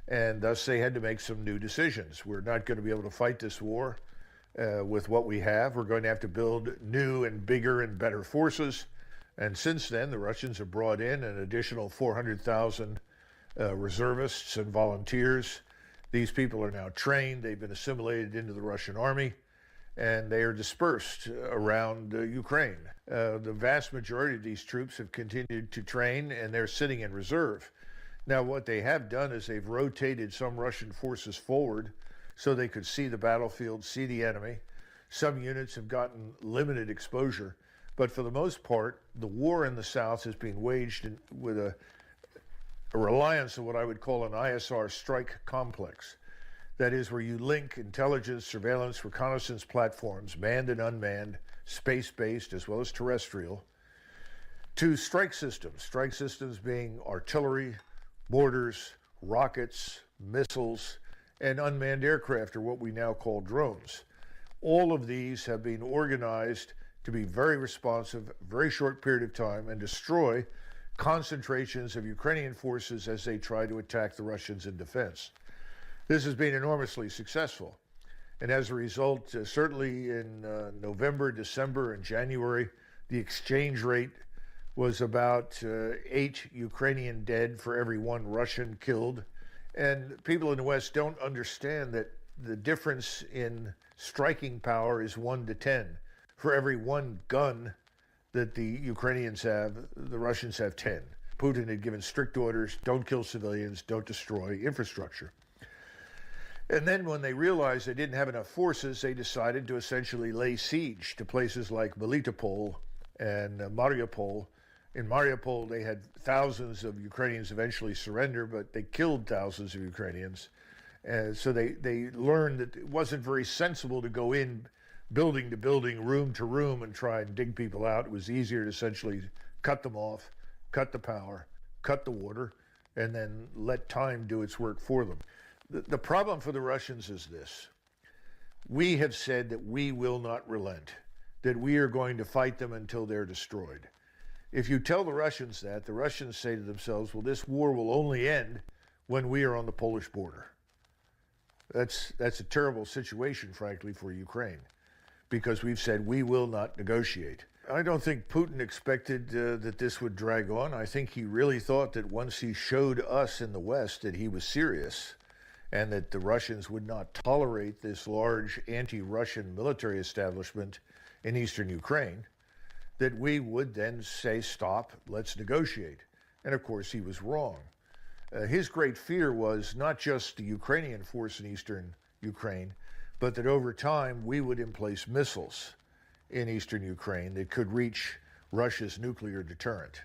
And thus they had to make some new decisions. We're not going to be able to fight this war with what we have. We're going to have to build new and bigger and better forces. And since then, the Russians have brought in an additional 400,000 reservists and volunteers. These people are now trained. They've been assimilated into the Russian army, and they are dispersed around Ukraine. The vast majority of these troops have continued to train, and they're sitting in reserve. Now, what they have done is they've rotated some Russian forces forward so they could see the battlefield, see the enemy. Some units have gotten limited exposure, but for the most part, the war in the South has been waged with a reliance on what I would call an ISR strike complex. That is, where you link intelligence, surveillance, reconnaissance platforms, manned and unmanned, space-based as well as terrestrial, to strike systems being artillery, mortars, rockets, missiles, and unmanned aircraft, or what we now call drones. All of these have been organized to be very responsive, very short period of time, and destroy concentrations of Ukrainian forces as they try to attack the Russians in defense. This has been enormously successful. And as a result, certainly in November, December, and January, the exchange rate was about 8 Ukrainian dead for every 1 Russian killed. And people in the West don't understand that the difference in striking power is 1 to 10. For every 1 gun that the Ukrainians have, the Russians have 10. Putin had given strict orders: don't kill civilians, don't destroy infrastructure. And then when they realized they didn't have enough forces, they decided to essentially lay siege to places like Melitopol and Mariupol. In Mariupol, they had thousands of Ukrainians eventually surrender, but they killed thousands of Ukrainians. So they learned that it wasn't very sensible to go in building to building, room to room, and try and dig people out. It was easier to essentially cut them off, cut the power, cut the water, and then let time do its work for them. The problem for the Russians is this. We have said that we will not relent, that we are going to fight them until they're destroyed. If you tell the Russians that, the Russians say to themselves, well, this war will only end when we are on the Polish border. That's a terrible situation, frankly, for Ukraine, because we've said we will not negotiate. I don't think Putin expected that this would drag on. I think he really thought that once he showed us in the West that he was serious and that the Russians would not tolerate this large anti-Russian military establishment in eastern Ukraine, that we would then say, stop, let's negotiate. And of course, he was wrong. His great fear was not just the Ukrainian force in eastern Ukraine, but that over time we would emplace missiles in eastern Ukraine that could reach Russia's nuclear deterrent.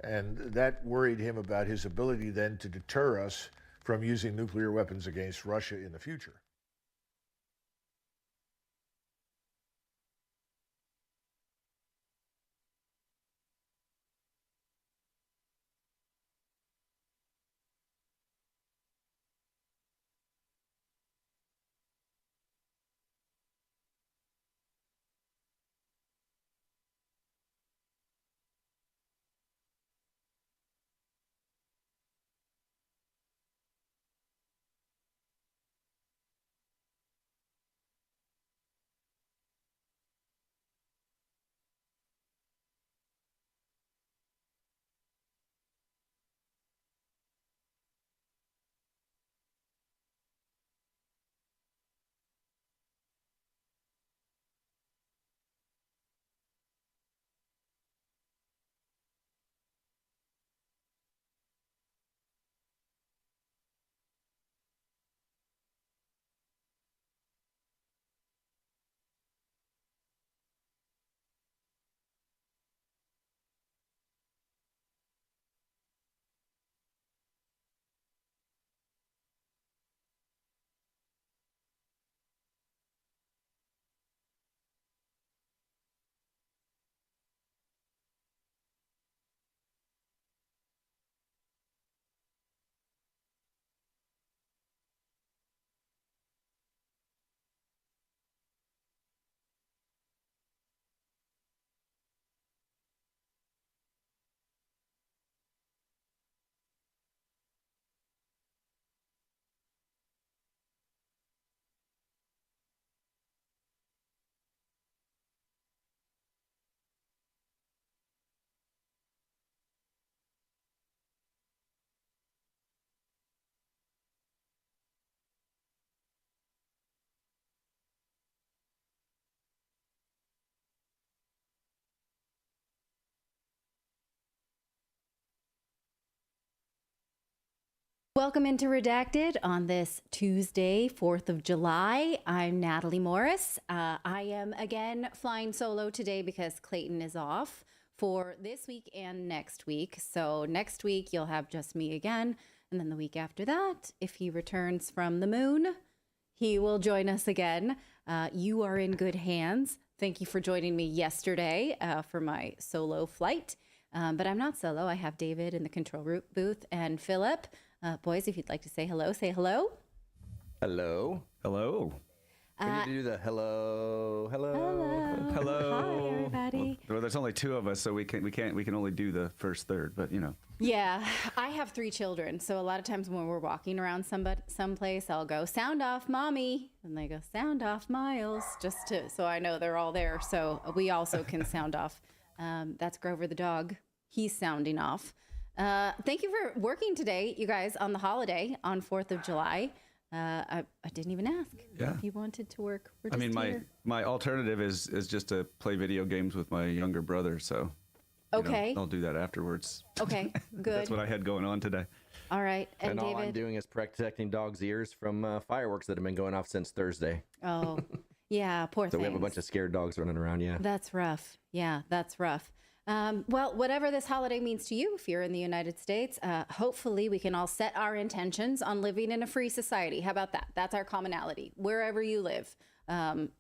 And that worried him about his ability then to deter us from using nuclear weapons against Russia in the future. Welcome into Redacted on this Tuesday, 4th of July. I'm Natalie Morris. I am again flying solo today because Clayton is off for this week and next week. So next week you'll have just me again. And then the week after that, if he returns from the moon, he will join us again. You are in good hands. Thank you for joining me yesterday for my solo flight. But I'm not solo. I have David in the control booth and Philip. Boys, if you'd like to say hello, say hello. Hello. Hello. We need to do the hello. Hi, everybody. Well, there's only two of us, so we can only do the first third, but you know. Yeah, I have 3 children, so a lot of times when we're walking around someplace, I'll go, sound off, mommy, and they go, sound off, Miles, so I know they're all there. So we also can sound off. That's Grover the dog. He's sounding off. Thank you for working today, you guys, on the holiday on 4th of July. I didn't even ask if you wanted to work. I mean, my alternative is just to play video games with my younger brother. So, okay, I'll do that afterwards. Okay, good. That's what I had going on today. All right, and David? All I'm doing is protecting dogs' ears from fireworks that have been going off since Thursday. Oh, yeah, poor thing. So we have a bunch of scared dogs running around. Yeah, that's rough. Yeah, that's rough. Well, whatever this holiday means to you, if you're in the United States, hopefully we can all set our intentions on living in a free society. How about that? That's our commonality, wherever you live,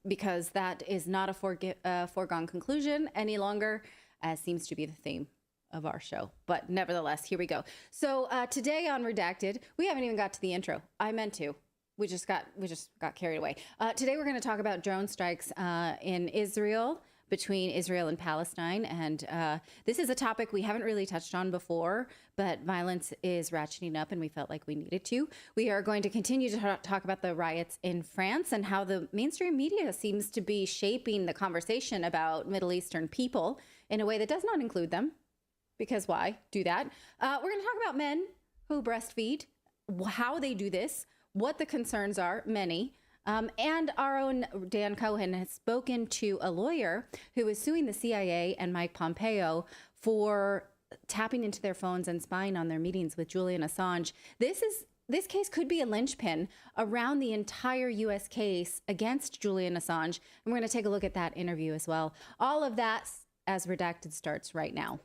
because that is not a foregone conclusion any longer, as seems to be the theme of our show. But nevertheless, here we go. So today on Redacted, we haven't even got to the intro. I meant to. We just got carried away. Today we're going to talk about drone strikes in Israel, between Israel and Palestine. And this is a topic we haven't really touched on before, but violence is ratcheting up and we felt like we needed to. We are going to continue to talk about the riots in France and how the mainstream media seems to be shaping the conversation about Middle Eastern people in a way that does not include them. Because why do that? We're going to talk about men who breastfeed, how they do this, what the concerns are, many. And our own Dan Cohen has spoken to a lawyer who is suing the CIA and Mike Pompeo for tapping into their phones and spying on their meetings with Julian Assange. This case could be a linchpin around the entire U.S. case against Julian Assange. And we're going to take a look at that interview as well. All of that as Redacted starts right now.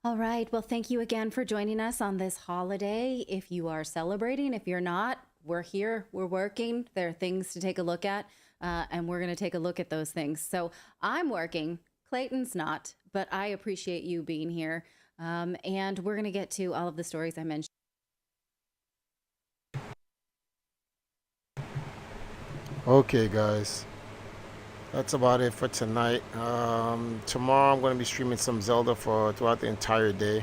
All right. Well, thank you again for joining us on this holiday. If you are celebrating, if you're not, we're here, we're working. There are things to take a look at, and we're going to take a look at those things. So I'm working, Clayton's not, but I appreciate you being here. And we're going to get to all of the stories I mentioned. Okay, guys. That's about it for tonight. Tomorrow I'm going to be streaming some Zelda throughout the entire day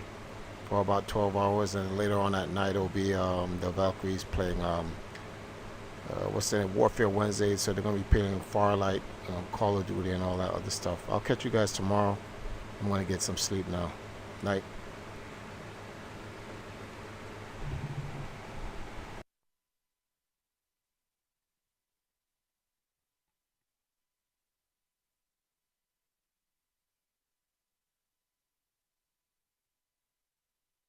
for about 12 hours, and later on at night it'll be the Valkyries playing Warfare Wednesday. So they're going to be playing Firelight, Call of Duty, and all that other stuff. I'll catch you guys tomorrow. I'm going to get some sleep now. Night.